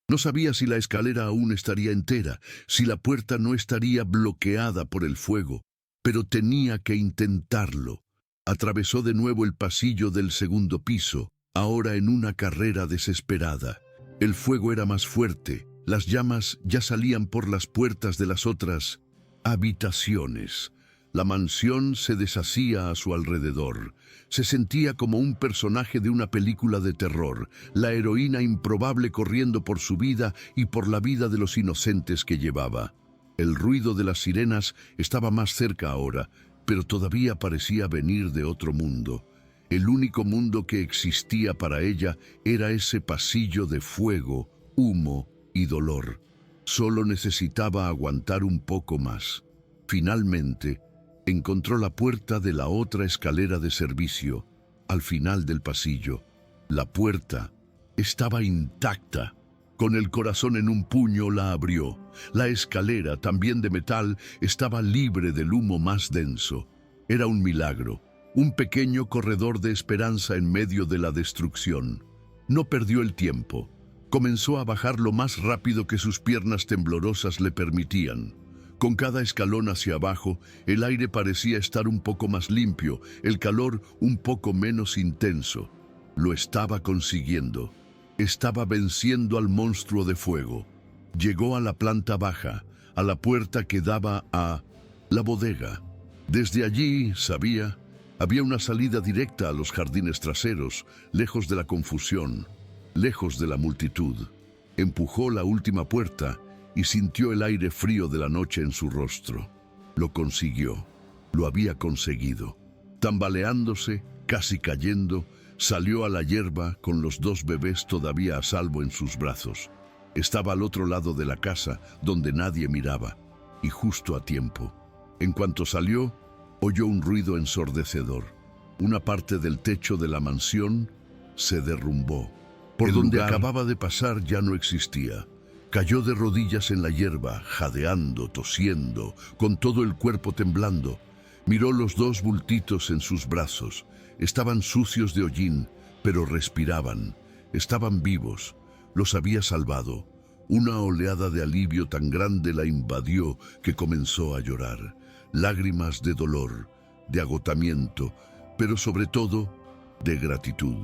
No sabía si la escalera aún estaría entera, si la puerta no estaría bloqueada por el fuego, pero tenía que intentarlo. Atravesó de nuevo el pasillo del segundo piso, ahora en una carrera desesperada. El fuego era más fuerte, las llamas ya salían por las puertas de las otras habitaciones. La mansión se deshacía a su alrededor. Se sentía como un personaje de una película de terror, la heroína improbable corriendo por su vida y por la vida de los inocentes que llevaba. El ruido de las sirenas estaba más cerca ahora, pero todavía parecía venir de otro mundo. El único mundo que existía para ella era ese pasillo de fuego, humo y dolor. Solo necesitaba aguantar un poco más. Finalmente, encontró la puerta de la otra escalera de servicio, al final del pasillo. La puerta estaba intacta. Con el corazón en un puño la abrió. La escalera, también de metal, estaba libre del humo más denso. Era un milagro, un pequeño corredor de esperanza en medio de la destrucción. No perdió el tiempo. Comenzó a bajar lo más rápido que sus piernas temblorosas le permitían. Con cada escalón hacia abajo, el aire parecía estar un poco más limpio, el calor un poco menos intenso. Lo estaba consiguiendo. Estaba venciendo al monstruo de fuego. Llegó a la planta baja, a la puerta que daba a la bodega. Desde allí, sabía, había una salida directa a los jardines traseros, lejos de la confusión, lejos de la multitud. Empujó la última puerta y sintió el aire frío de la noche en su rostro. Lo consiguió. Lo había conseguido. Tambaleándose, casi cayendo, salió a la hierba con los dos bebés todavía a salvo en sus brazos. Estaba al otro lado de la casa, donde nadie miraba, y justo a tiempo. En cuanto salió, oyó un ruido ensordecedor. Una parte del techo de la mansión se derrumbó. Por donde acababa de pasar ya no existía. Cayó de rodillas en la hierba, jadeando, tosiendo, con todo el cuerpo temblando. Miró los dos bultitos en sus brazos. Estaban sucios de hollín, pero respiraban. Estaban vivos. Los había salvado. Una oleada de alivio tan grande la invadió que comenzó a llorar. Lágrimas de dolor, de agotamiento, pero sobre todo de gratitud.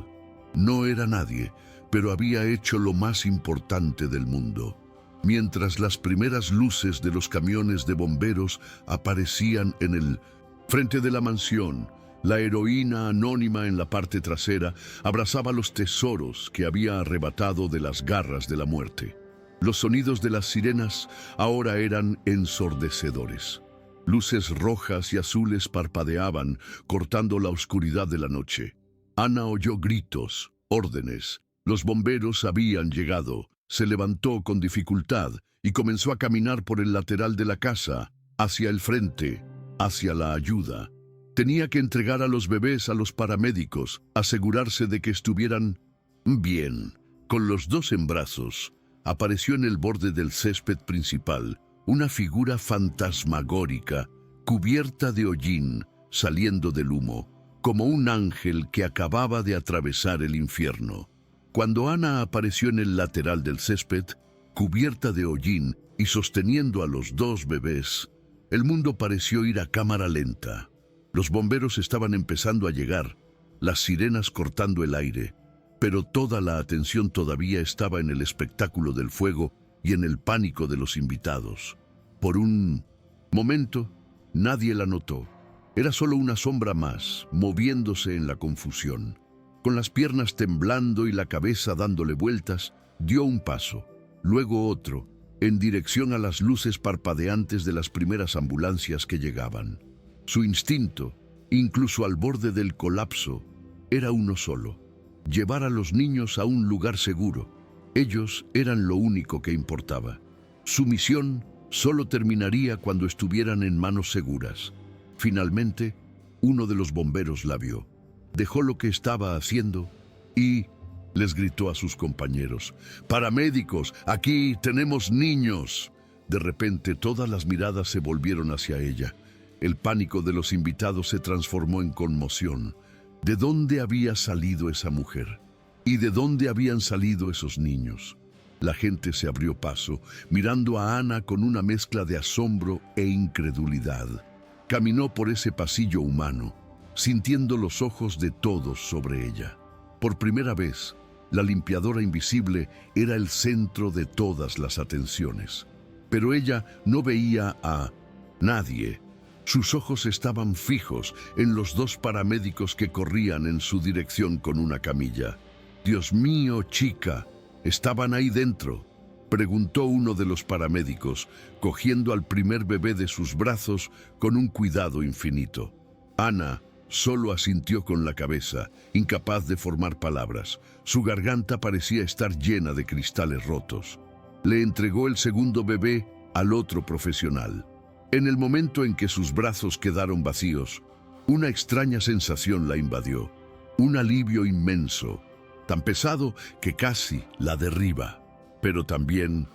No era nadie, pero había hecho lo más importante del mundo. Mientras las primeras luces de los camiones de bomberos aparecían en el frente de la mansión, la heroína anónima en la parte trasera abrazaba los tesoros que había arrebatado de las garras de la muerte. Los sonidos de las sirenas ahora eran ensordecedores. Luces rojas y azules parpadeaban, cortando la oscuridad de la noche. Ana oyó gritos, órdenes. Los bomberos habían llegado. Se levantó con dificultad y comenzó a caminar por el lateral de la casa, hacia el frente, hacia la ayuda. Tenía que entregar a los bebés a los paramédicos, asegurarse de que estuvieran bien. Con los dos en brazos, apareció en el borde del césped principal una figura fantasmagórica, cubierta de hollín, saliendo del humo, como un ángel que acababa de atravesar el infierno. Cuando Ana apareció en el lateral del césped, cubierta de hollín y sosteniendo a los dos bebés, el mundo pareció ir a cámara lenta. Los bomberos estaban empezando a llegar, las sirenas cortando el aire, pero toda la atención todavía estaba en el espectáculo del fuego y en el pánico de los invitados. Por un momento, nadie la notó. Era solo una sombra más, moviéndose en la confusión. Con las piernas temblando y la cabeza dándole vueltas, dio un paso, luego otro, en dirección a las luces parpadeantes de las primeras ambulancias que llegaban. Su instinto, incluso al borde del colapso, era uno solo: llevar a los niños a un lugar seguro. Ellos eran lo único que importaba. Su misión solo terminaría cuando estuvieran en manos seguras. Finalmente, uno de los bomberos la vio. Dejó lo que estaba haciendo y les gritó a sus compañeros: «¡Paramédicos! ¡Aquí tenemos niños!». De repente, todas las miradas se volvieron hacia ella. El pánico de los invitados se transformó en conmoción. ¿De dónde había salido esa mujer? ¿Y de dónde habían salido esos niños? La gente se abrió paso, mirando a Ana con una mezcla de asombro e incredulidad. Caminó por ese pasillo humano, sintiendo los ojos de todos sobre ella. Por primera vez, la limpiadora invisible era el centro de todas las atenciones. Pero ella no veía a nadie. Sus ojos estaban fijos en los dos paramédicos que corrían en su dirección con una camilla. «Dios mío, chica, ¿estaban ahí dentro?», preguntó uno de los paramédicos, cogiendo al primer bebé de sus brazos con un cuidado infinito. Ana solo asintió con la cabeza, incapaz de formar palabras. Su garganta parecía estar llena de cristales rotos. Le entregó el segundo bebé al otro profesional. En el momento en que sus brazos quedaron vacíos, una extraña sensación la invadió. Un alivio inmenso, tan pesado que casi la derriba, pero también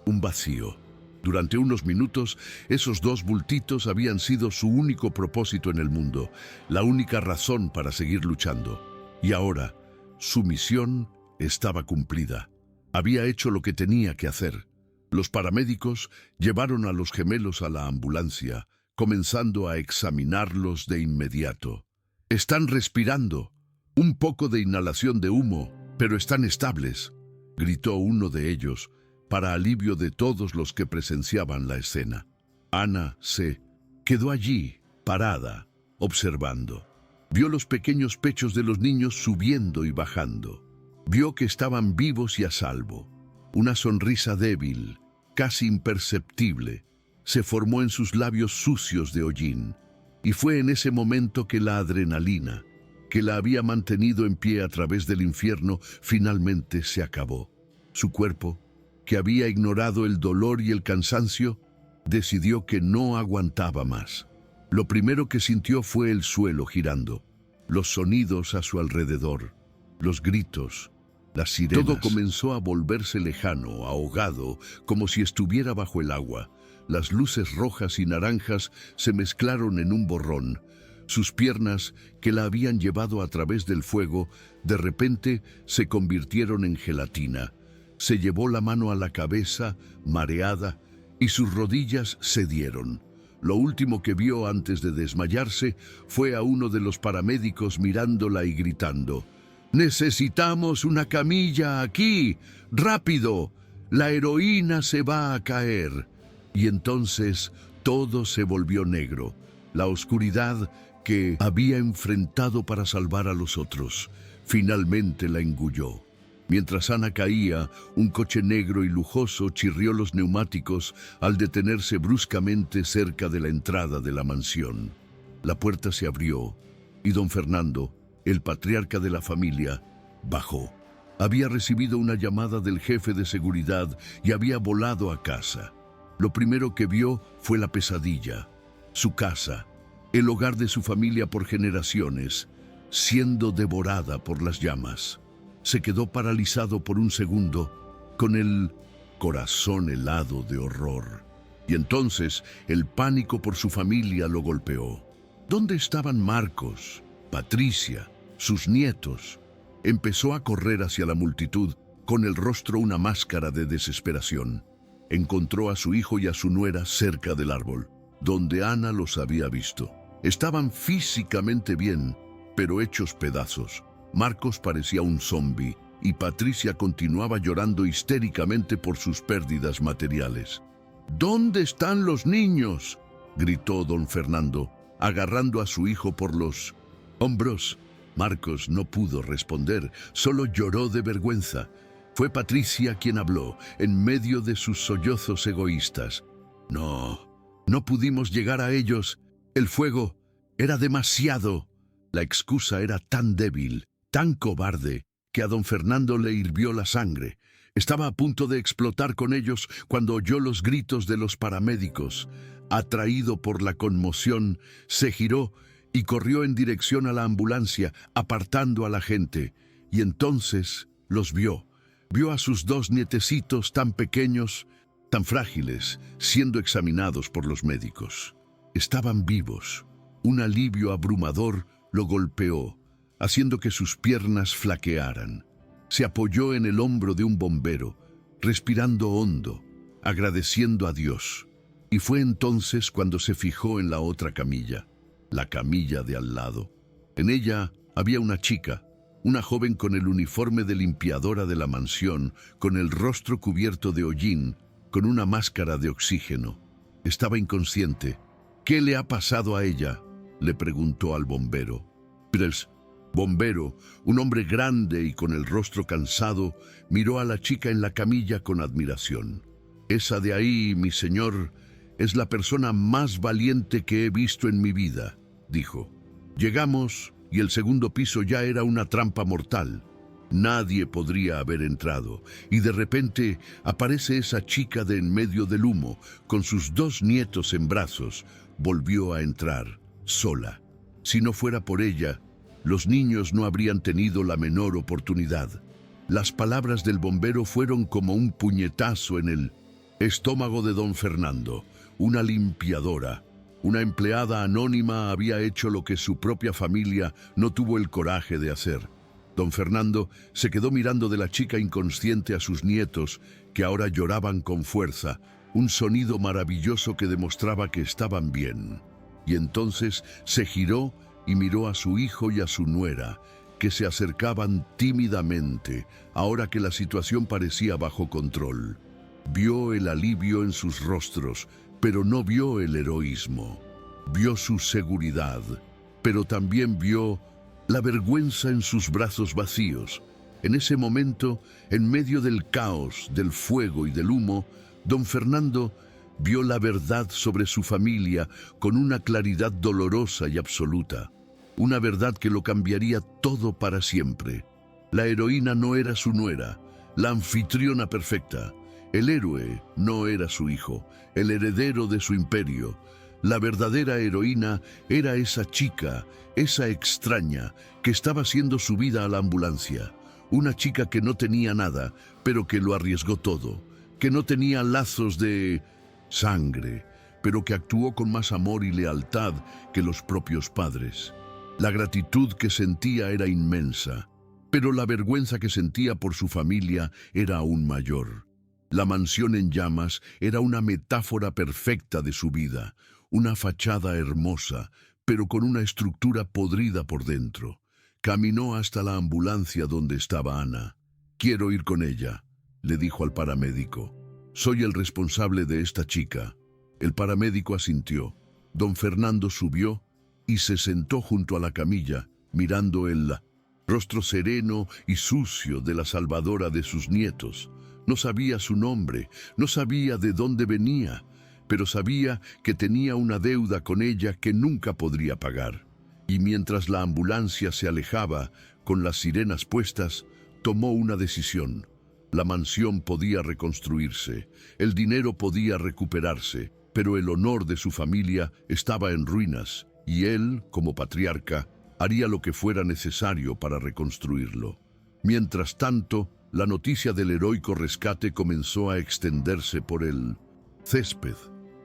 un vacío. Durante unos minutos, esos dos bultitos habían sido su único propósito en el mundo, la única razón para seguir luchando. Y ahora, su misión estaba cumplida. Había hecho lo que tenía que hacer. Los paramédicos llevaron a los gemelos a la ambulancia, comenzando a examinarlos de inmediato. «Están respirando. Un poco de inhalación de humo, pero están estables», gritó uno de ellos, para alivio de todos los que presenciaban la escena. Ana se quedó allí, parada, observando. Vio los pequeños pechos de los niños subiendo y bajando. Vio que estaban vivos y a salvo. Una sonrisa débil, casi imperceptible, se formó en sus labios sucios de hollín. Y fue en ese momento que la adrenalina, que la había mantenido en pie a través del infierno, finalmente se acabó. Su cuerpo, que había ignorado el dolor y el cansancio, decidió que no aguantaba más. Lo primero que sintió fue el suelo girando, los sonidos a su alrededor, los gritos, las sirenas. Todo comenzó a volverse lejano, ahogado, como si estuviera bajo el agua. Las luces rojas y naranjas se mezclaron en un borrón. Sus piernas, que la habían llevado a través del fuego, de repente se convirtieron en gelatina. Se llevó la mano a la cabeza, mareada, y sus rodillas cedieron. Lo último que vio antes de desmayarse fue a uno de los paramédicos mirándola y gritando: «¡Necesitamos una camilla aquí! ¡Rápido! ¡La heroína se va a caer!». Y entonces todo se volvió negro. La oscuridad que había enfrentado para salvar a los otros, finalmente la engulló. Mientras Ana caía, un coche negro y lujoso chirrió los neumáticos al detenerse bruscamente cerca de la entrada de la mansión. La puerta se abrió y don Fernando, el patriarca de la familia, bajó. Había recibido una llamada del jefe de seguridad y había volado a casa. Lo primero que vio fue la pesadilla, su casa, el hogar de su familia por generaciones, siendo devorada por las llamas. Se quedó paralizado por un segundo, con el corazón helado de horror. Y entonces el pánico por su familia lo golpeó. ¿Dónde estaban Marcos, Patricia, sus nietos? Empezó a correr hacia la multitud, con el rostro una máscara de desesperación. Encontró a su hijo y a su nuera cerca del árbol, donde Ana los había visto. Estaban físicamente bien, pero hechos pedazos. Marcos parecía un zombi y Patricia continuaba llorando histéricamente por sus pérdidas materiales. «¿Dónde están los niños?», gritó don Fernando, agarrando a su hijo por los hombros. Marcos no pudo responder, solo lloró de vergüenza. Fue Patricia quien habló, en medio de sus sollozos egoístas. No pudimos llegar a ellos. El fuego era demasiado». La excusa era tan débil, tan cobarde, que a don Fernando le hirvió la sangre. Estaba a punto de explotar con ellos cuando oyó los gritos de los paramédicos. Atraído por la conmoción, se giró y corrió en dirección a la ambulancia, apartando a la gente. Y entonces los vio. Vio a sus dos nietecitos tan pequeños, tan frágiles, siendo examinados por los médicos. Estaban vivos. Un alivio abrumador lo golpeó, haciendo que sus piernas flaquearan. Se apoyó en el hombro de un bombero, respirando hondo, agradeciendo a Dios. Y fue entonces cuando se fijó en la otra camilla, la camilla de al lado. En ella había una chica, una joven con el uniforme de limpiadora de la mansión, con el rostro cubierto de hollín, con una máscara de oxígeno. Estaba inconsciente. «¿Qué le ha pasado a ella?», le preguntó al bombero. Pero el bombero, un hombre grande y con el rostro cansado, miró a la chica en la camilla con admiración. «Esa de ahí, mi señor, es la persona más valiente que he visto en mi vida», dijo. «Llegamos y el segundo piso ya era una trampa mortal. Nadie podría haber entrado, y de repente aparece esa chica de en medio del humo, con sus dos nietos en brazos. Volvió a entrar, sola. Si no fuera por ella, los niños no habrían tenido la menor oportunidad». Las palabras del bombero fueron como un puñetazo en el estómago de don Fernando. Una limpiadora, una empleada anónima, había hecho lo que su propia familia no tuvo el coraje de hacer. Don Fernando se quedó mirando de la chica inconsciente a sus nietos, que ahora lloraban con fuerza, un sonido maravilloso que demostraba que estaban bien. Y entonces se giró y miró a su hijo y a su nuera, que se acercaban tímidamente, ahora que la situación parecía bajo control. Vio el alivio en sus rostros, pero no vio el heroísmo. Vio su seguridad, pero también vio la vergüenza en sus brazos vacíos. En ese momento, en medio del caos, del fuego y del humo, don Fernando vio la verdad sobre su familia con una claridad dolorosa y absoluta. Una verdad que lo cambiaría todo para siempre. La heroína no era su nuera, la anfitriona perfecta. El héroe no era su hijo, el heredero de su imperio. La verdadera heroína era esa chica, esa extraña, que estaba siendo subida a la ambulancia. Una chica que no tenía nada, pero que lo arriesgó todo, que no tenía lazos de sangre, pero que actuó con más amor y lealtad que los propios padres. La gratitud que sentía era inmensa, pero la vergüenza que sentía por su familia era aún mayor. La mansión en llamas era una metáfora perfecta de su vida, una fachada hermosa, pero con una estructura podrida por dentro. Caminó hasta la ambulancia donde estaba Ana. «Quiero ir con ella», le dijo al paramédico. «Soy el responsable de esta chica». El paramédico asintió. Don Fernando subió y se sentó junto a la camilla, mirando el rostro sereno y sucio de la salvadora de sus nietos. No sabía su nombre, no sabía de dónde venía, pero sabía que tenía una deuda con ella que nunca podría pagar. Y mientras la ambulancia se alejaba, con las sirenas puestas, tomó una decisión. La mansión podía reconstruirse, el dinero podía recuperarse, pero el honor de su familia estaba en ruinas, y él, como patriarca, haría lo que fuera necesario para reconstruirlo. Mientras tanto, la noticia del heroico rescate comenzó a extenderse por el césped.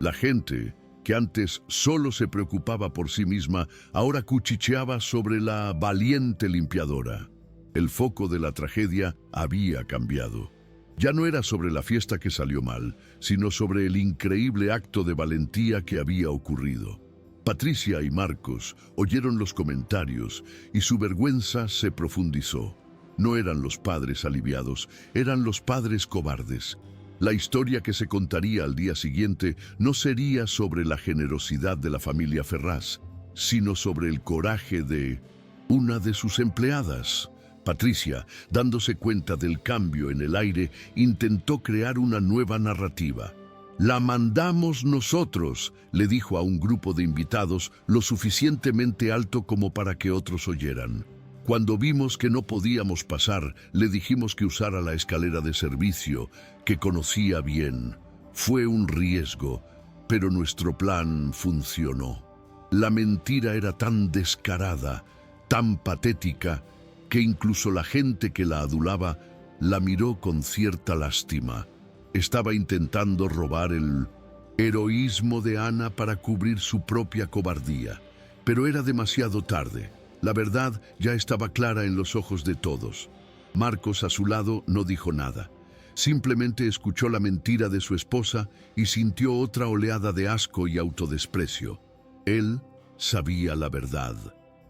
La gente, que antes solo se preocupaba por sí misma, ahora cuchicheaba sobre la valiente limpiadora. El foco de la tragedia había cambiado. Ya no era sobre la fiesta que salió mal, sino sobre el increíble acto de valentía que había ocurrido. Patricia y Marcos oyeron los comentarios y su vergüenza se profundizó. No eran los padres aliviados, eran los padres cobardes. La historia que se contaría al día siguiente no sería sobre la generosidad de la familia Ferraz, sino sobre el coraje de una de sus empleadas. Patricia, dándose cuenta del cambio en el aire, intentó crear una nueva narrativa. «La mandamos nosotros», le dijo a un grupo de invitados lo suficientemente alto como para que otros oyeran. «Cuando vimos que no podíamos pasar, le dijimos que usara la escalera de servicio, que conocía bien. Fue un riesgo, pero nuestro plan funcionó». La mentira era tan descarada, tan patética, que incluso la gente que la adulaba la miró con cierta lástima. Estaba intentando robar el heroísmo de Ana para cubrir su propia cobardía, pero era demasiado tarde. La verdad ya estaba clara en los ojos de todos. Marcos, a su lado, no dijo nada. Simplemente escuchó la mentira de su esposa y sintió otra oleada de asco y autodesprecio. Él sabía la verdad.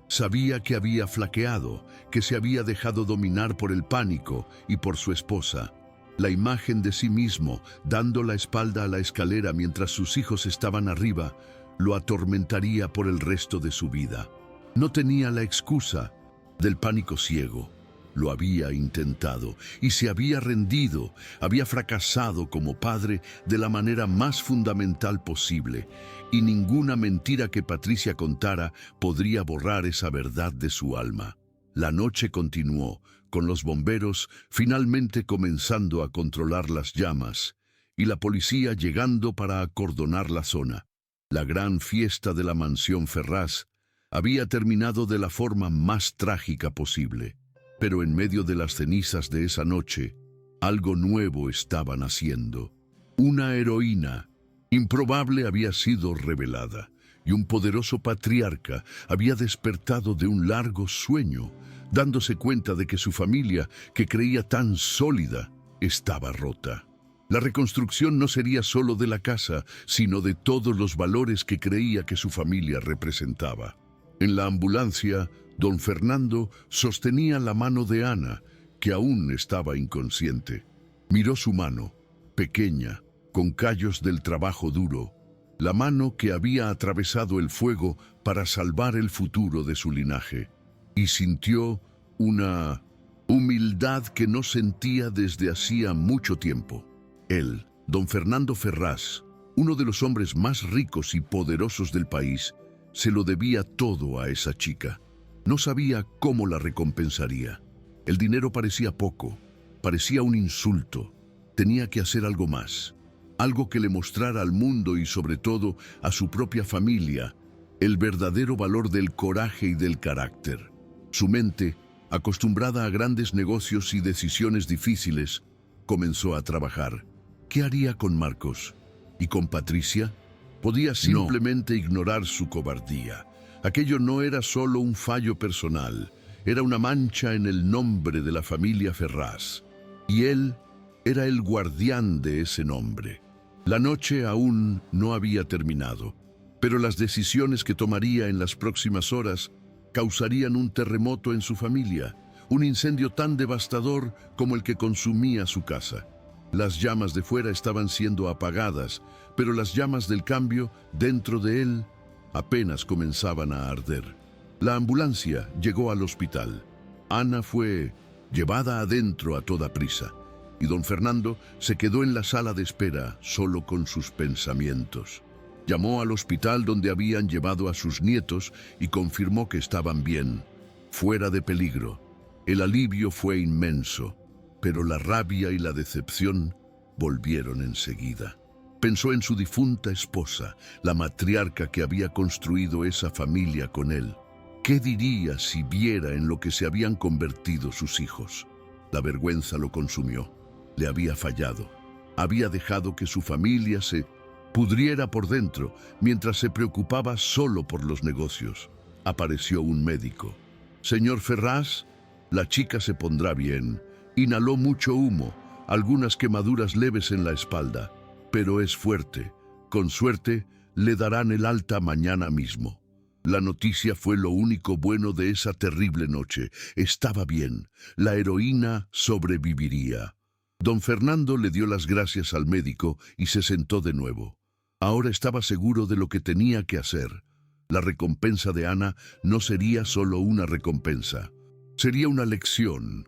Sabía que había flaqueado, que se había dejado dominar por el pánico y por su esposa. La imagen de sí mismo, dando la espalda a la escalera mientras sus hijos estaban arriba, lo atormentaría por el resto de su vida. No tenía la excusa del pánico ciego. Lo había intentado y se había rendido, había fracasado como padre de la manera más fundamental posible, y ninguna mentira que Patricia contara podría borrar esa verdad de su alma. La noche continuó, con los bomberos finalmente comenzando a controlar las llamas, y la policía llegando para acordonar la zona. La gran fiesta de la mansión Ferraz había terminado de la forma más trágica posible. Pero en medio de las cenizas de esa noche, algo nuevo estaba naciendo. Una heroína improbable había sido revelada, y un poderoso patriarca había despertado de un largo sueño, dándose cuenta de que su familia, que creía tan sólida, estaba rota. La reconstrucción no sería solo de la casa, sino de todos los valores que creía que su familia representaba. En la ambulancia, don Fernando sostenía la mano de Ana, que aún estaba inconsciente. Miró su mano, pequeña, con callos del trabajo duro, la mano que había atravesado el fuego para salvar el futuro de su linaje, y sintió una humildad que no sentía desde hacía mucho tiempo. Él, don Fernando Ferraz, uno de los hombres más ricos y poderosos del país, se lo debía todo a esa chica. No sabía cómo la recompensaría. El dinero parecía poco, parecía un insulto. Tenía que hacer algo más. algo que le mostrara al mundo y sobre todo a su propia familia el verdadero valor del coraje y del carácter. Su mente, acostumbrada a grandes negocios y decisiones difíciles, comenzó a trabajar. ¿Qué haría con Marcos? ¿Y con Patricia? Podía simplemente ignorar su cobardía. Aquello no era solo un fallo personal, era una mancha en el nombre de la familia Ferraz. Y él era el guardián de ese nombre. La noche aún no había terminado, pero las decisiones que tomaría en las próximas horas causarían un terremoto en su familia, un incendio tan devastador como el que consumía su casa. Las llamas de fuera estaban siendo apagadas, pero las llamas del cambio dentro de él apenas comenzaban a arder. La ambulancia llegó al hospital. Ana fue llevada adentro a toda prisa, y don Fernando se quedó en la sala de espera solo con sus pensamientos. Llamó al hospital donde habían llevado a sus nietos y confirmó que estaban bien, fuera de peligro. El alivio fue inmenso, pero la rabia y la decepción volvieron enseguida. Pensó en su difunta esposa, la matriarca que había construido esa familia con él. ¿Qué diría si viera en lo que se habían convertido sus hijos? La vergüenza lo consumió. Le había fallado. Había dejado que su familia se pudriera por dentro mientras se preocupaba solo por los negocios. Apareció un médico. Señor Ferraz, la chica se pondrá bien. Inhaló mucho humo, algunas quemaduras leves en la espalda, pero es fuerte. Con suerte, le darán el alta mañana mismo. La noticia fue lo único bueno de esa terrible noche. Estaba bien. La heroína sobreviviría. Don Fernando le dio las gracias al médico y se sentó de nuevo. Ahora estaba seguro de lo que tenía que hacer. La recompensa de Ana no sería solo una recompensa. Sería una lección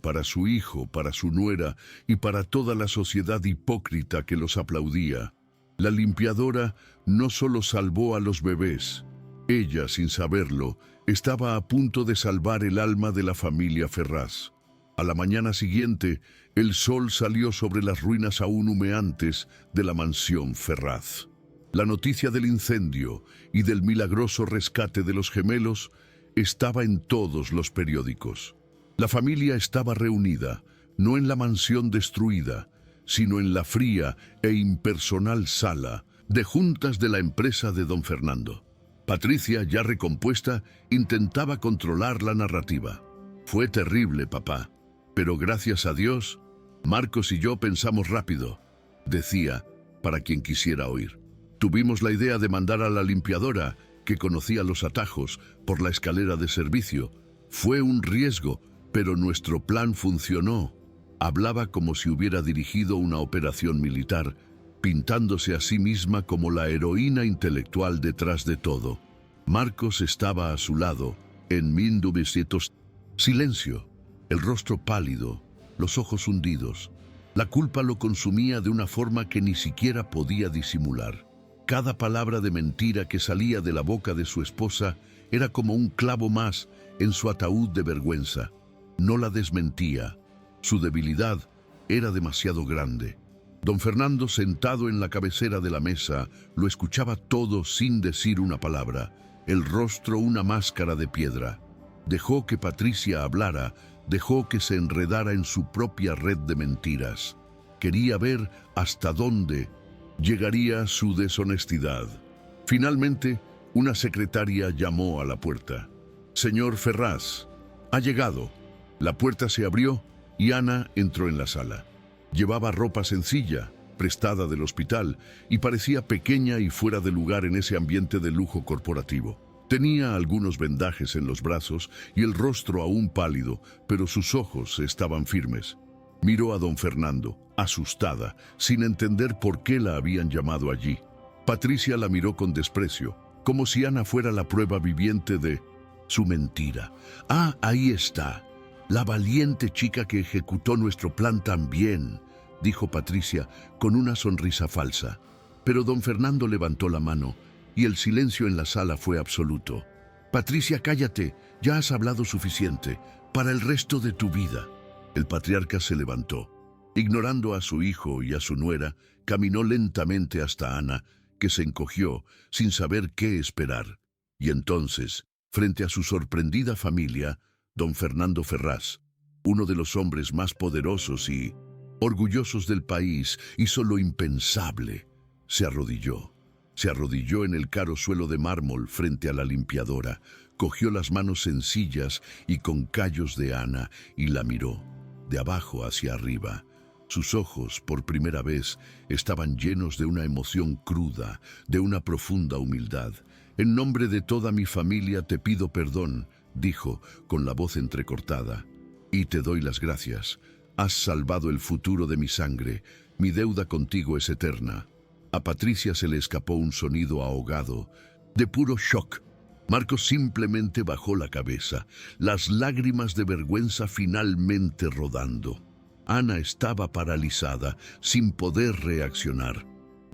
para su hijo, para su nuera y para toda la sociedad hipócrita que los aplaudía. La limpiadora no solo salvó a los bebés, ella, sin saberlo, estaba a punto de salvar el alma de la familia Ferraz. A la mañana siguiente, el sol salió sobre las ruinas aún humeantes de la mansión Ferraz. La noticia del incendio y del milagroso rescate de los gemelos estaba en todos los periódicos. La familia estaba reunida, no en la mansión destruida, sino en la fría e impersonal sala de juntas de la empresa de don Fernando. Patricia, ya recompuesta, intentaba controlar la narrativa. Fue terrible, papá, pero gracias a Dios, Marcos y yo pensamos rápido, decía, para quien quisiera oír. Tuvimos la idea de mandar a la limpiadora, que conocía los atajos, por la escalera de servicio. Fue un riesgo, pero nuestro plan funcionó. Hablaba como si hubiera dirigido una operación militar, pintándose a sí misma como la heroína intelectual detrás de todo. Marcos estaba a su lado, en 1900. Silencio, el rostro pálido, los ojos hundidos. La culpa lo consumía de una forma que ni siquiera podía disimular. Cada palabra de mentira que salía de la boca de su esposa era como un clavo más en su ataúd de vergüenza. No la desmentía. Su debilidad era demasiado grande. Don Fernando, sentado en la cabecera de la mesa, lo escuchaba todo sin decir una palabra, el rostro una máscara de piedra. Dejó que Patricia hablara, dejó que se enredara en su propia red de mentiras. Quería ver hasta dónde llegaría su deshonestidad. Finalmente, una secretaria llamó a la puerta. «Señor Ferraz, ha llegado». La puerta se abrió y Ana entró en la sala. Llevaba ropa sencilla, prestada del hospital, y parecía pequeña y fuera de lugar en ese ambiente de lujo corporativo. Tenía algunos vendajes en los brazos y el rostro aún pálido, pero sus ojos estaban firmes. Miró a don Fernando, asustada, sin entender por qué la habían llamado allí. Patricia la miró con desprecio, como si Ana fuera la prueba viviente de su mentira. «Ah, ahí está. La valiente chica que ejecutó nuestro plan también», dijo Patricia con una sonrisa falsa. Pero don Fernando levantó la mano y el silencio en la sala fue absoluto. «Patricia, cállate, ya has hablado suficiente, para el resto de tu vida». El patriarca se levantó. Ignorando a su hijo y a su nuera, caminó lentamente hasta Ana, que se encogió sin saber qué esperar. Y entonces, frente a su sorprendida familia, don Fernando Ferraz, uno de los hombres más poderosos y orgullosos del país, hizo lo impensable. Se arrodilló. Se arrodilló en el caro suelo de mármol frente a la limpiadora, cogió las manos sencillas y con callos de Ana y la miró, de abajo hacia arriba. Sus ojos, por primera vez, estaban llenos de una emoción cruda, de una profunda humildad. «En nombre de toda mi familia te pido perdón», dijo, con la voz entrecortada, «y te doy las gracias. Has salvado el futuro de mi sangre. Mi deuda contigo es eterna». A Patricia se le escapó un sonido ahogado, de puro shock. Marcos simplemente bajó la cabeza, las lágrimas de vergüenza finalmente rodando. Ana estaba paralizada, sin poder reaccionar.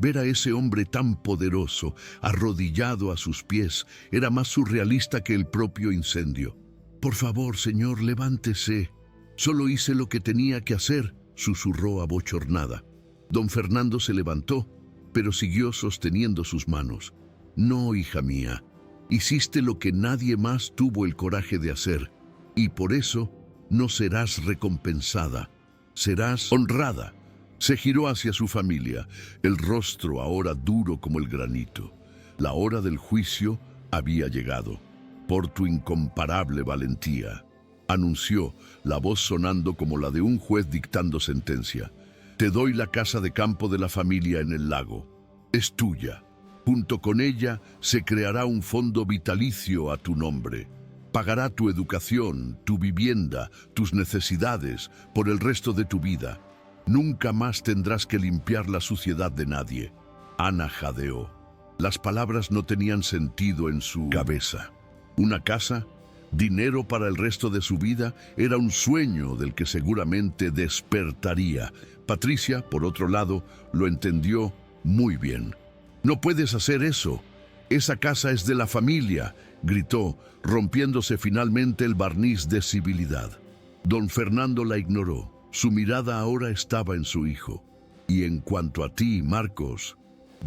Ver a ese hombre tan poderoso, arrodillado a sus pies, era más surrealista que el propio incendio. «Por favor, señor, levántese. Solo hice lo que tenía que hacer», susurró abochornada. Don Fernando se levantó, pero siguió sosteniendo sus manos. «No, hija mía, hiciste lo que nadie más tuvo el coraje de hacer, y por eso no serás recompensada. Serás honrada». Se giró hacia su familia, el rostro ahora duro como el granito. La hora del juicio había llegado. «Por tu incomparable valentía», anunció, la voz sonando como la de un juez dictando sentencia. «Te doy la casa de campo de la familia en el lago. Es tuya. Junto con ella se creará un fondo vitalicio a tu nombre. Pagará tu educación, tu vivienda, tus necesidades por el resto de tu vida. Nunca más tendrás que limpiar la suciedad de nadie». Ana jadeó. Las palabras no tenían sentido en su cabeza. Una casa, dinero para el resto de su vida, era un sueño del que seguramente despertaría. Patricia, por otro lado, lo entendió muy bien. «No puedes hacer eso. Esa casa es de la familia», gritó, rompiéndose finalmente el barniz de civilidad. Don Fernando la ignoró. Su mirada ahora estaba en su hijo. «Y en cuanto a ti, Marcos»,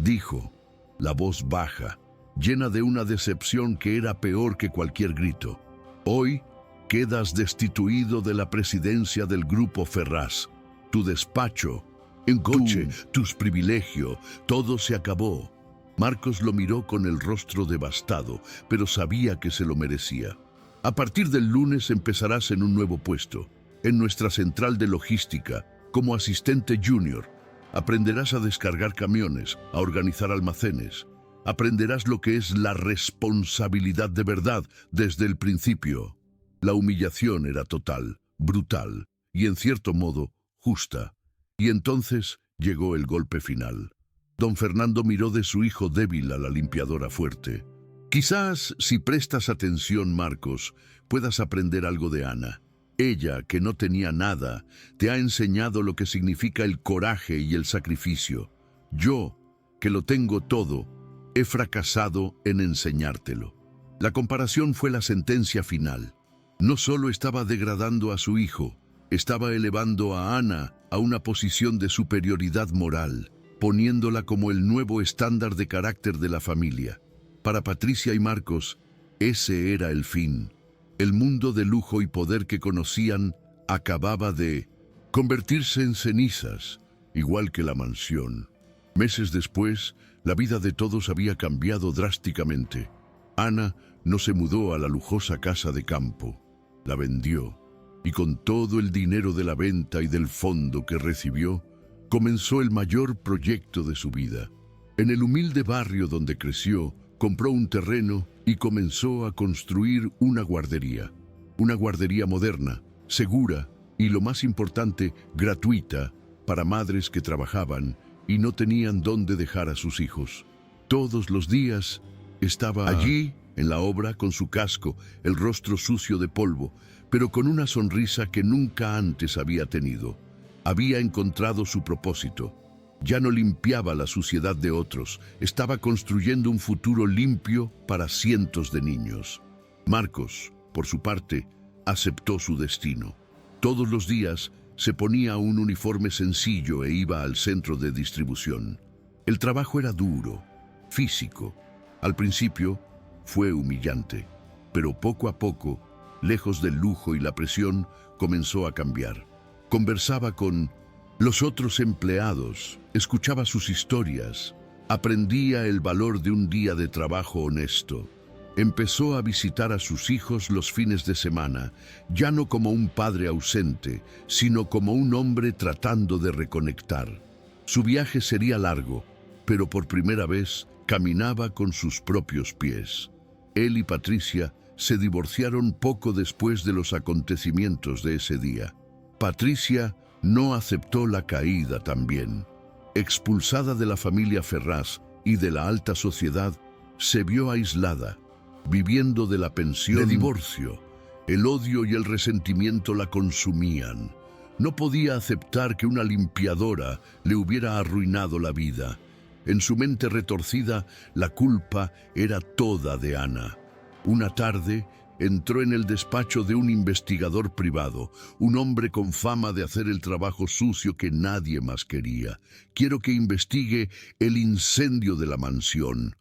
dijo, la voz baja, llena de una decepción que era peor que cualquier grito, «hoy quedas destituido de la presidencia del Grupo Ferraz. Tu despacho, en coche, tus privilegios, todo se acabó». Marcos lo miró con el rostro devastado, pero sabía que se lo merecía. «A partir del lunes empezarás en un nuevo puesto, en nuestra central de logística, como asistente junior. Aprenderás a descargar camiones, a organizar almacenes. Aprenderás lo que es la responsabilidad de verdad desde el principio». La humillación era total, brutal y, en cierto modo, justa. Y entonces llegó el golpe final. Don Fernando miró de su hijo débil a la limpiadora fuerte. «Quizás, si prestas atención, Marcos, puedas aprender algo de Ana. Ella, que no tenía nada, te ha enseñado lo que significa el coraje y el sacrificio. Yo, que lo tengo todo, he fracasado en enseñártelo». La comparación fue la sentencia final. No solo estaba degradando a su hijo, estaba elevando a Ana a una posición de superioridad moral, poniéndola como el nuevo estándar de carácter de la familia. Para Patricia y Marcos, ese era el fin. El mundo de lujo y poder que conocían acababa de convertirse en cenizas, igual que la mansión. Meses después, la vida de todos había cambiado drásticamente. Ana no se mudó a la lujosa casa de campo, la vendió, y con todo el dinero de la venta y del fondo que recibió, comenzó el mayor proyecto de su vida. En el humilde barrio donde creció, compró un terreno y comenzó a construir una guardería moderna, segura y, lo más importante, gratuita para madres que trabajaban y no tenían dónde dejar a sus hijos. Todos los días estaba allí en la obra con su casco, el rostro sucio de polvo, pero con una sonrisa que nunca antes había tenido. Había encontrado su propósito. Ya no limpiaba la suciedad de otros, estaba construyendo un futuro limpio para cientos de niños. Marcos, por su parte, aceptó su destino. Todos los días Se ponía un uniforme sencillo e iba al centro de distribución. El trabajo era duro, físico. Al principio fue humillante, pero poco a poco, lejos del lujo y la presión, comenzó a cambiar. Conversaba con los otros empleados, escuchaba sus historias, aprendía el valor de un día de trabajo honesto. Empezó a visitar a sus hijos los fines de semana, ya no como un padre ausente, sino como un hombre tratando de reconectar. Su viaje sería largo, pero por primera vez caminaba con sus propios pies. Él y Patricia se divorciaron poco después de los acontecimientos de ese día. Patricia no aceptó la caída también. Expulsada de la familia Ferraz y de la alta sociedad, se vio aislada, viviendo de la pensión de divorcio. El odio y el resentimiento la consumían. No podía aceptar que una limpiadora le hubiera arruinado la vida. En su mente retorcida, la culpa era toda de Ana. Una tarde, entró en el despacho de un investigador privado, un hombre con fama de hacer el trabajo sucio que nadie más quería. «Quiero que investigue el incendio de la mansión»,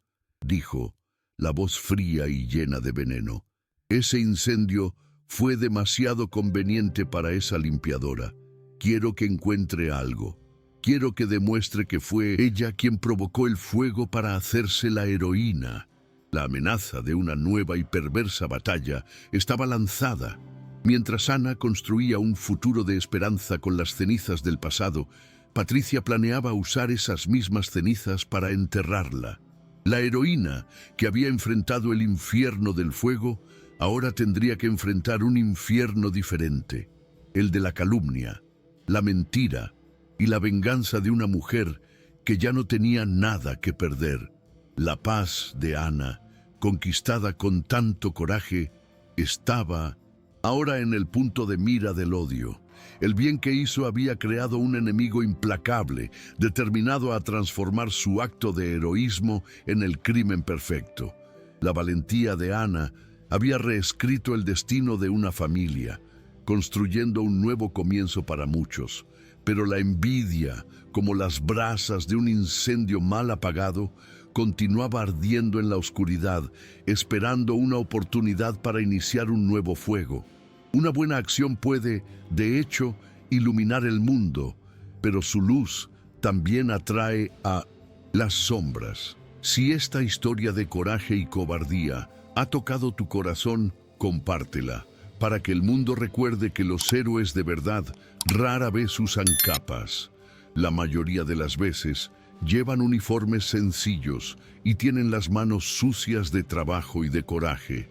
dijo, la voz fría y llena de veneno. Ese incendio fue demasiado conveniente para esa limpiadora. «Quiero que encuentre algo. Quiero que demuestre que fue ella quien provocó el fuego para hacerse la heroína». La amenaza de una nueva y perversa batalla estaba lanzada. Mientras Ana construía un futuro de esperanza con las cenizas del pasado, Patricia planeaba usar esas mismas cenizas para enterrarla. La heroína, que había enfrentado el infierno del fuego, ahora tendría que enfrentar un infierno diferente, el de la calumnia, la mentira y la venganza de una mujer que ya no tenía nada que perder. La paz de Ana, conquistada con tanto coraje, estaba ahora en el punto de mira del odio. El bien que hizo había creado un enemigo implacable, determinado a transformar su acto de heroísmo en el crimen perfecto. La valentía de Ana había reescrito el destino de una familia, construyendo un nuevo comienzo para muchos. Pero la envidia, como las brasas de un incendio mal apagado, continuaba ardiendo en la oscuridad, esperando una oportunidad para iniciar un nuevo fuego. Una buena acción puede, de hecho, iluminar el mundo, pero su luz también atrae a las sombras. Si esta historia de coraje y cobardía ha tocado tu corazón, compártela, para que el mundo recuerde que los héroes de verdad rara vez usan capas. La mayoría de las veces llevan uniformes sencillos y tienen las manos sucias de trabajo y de coraje.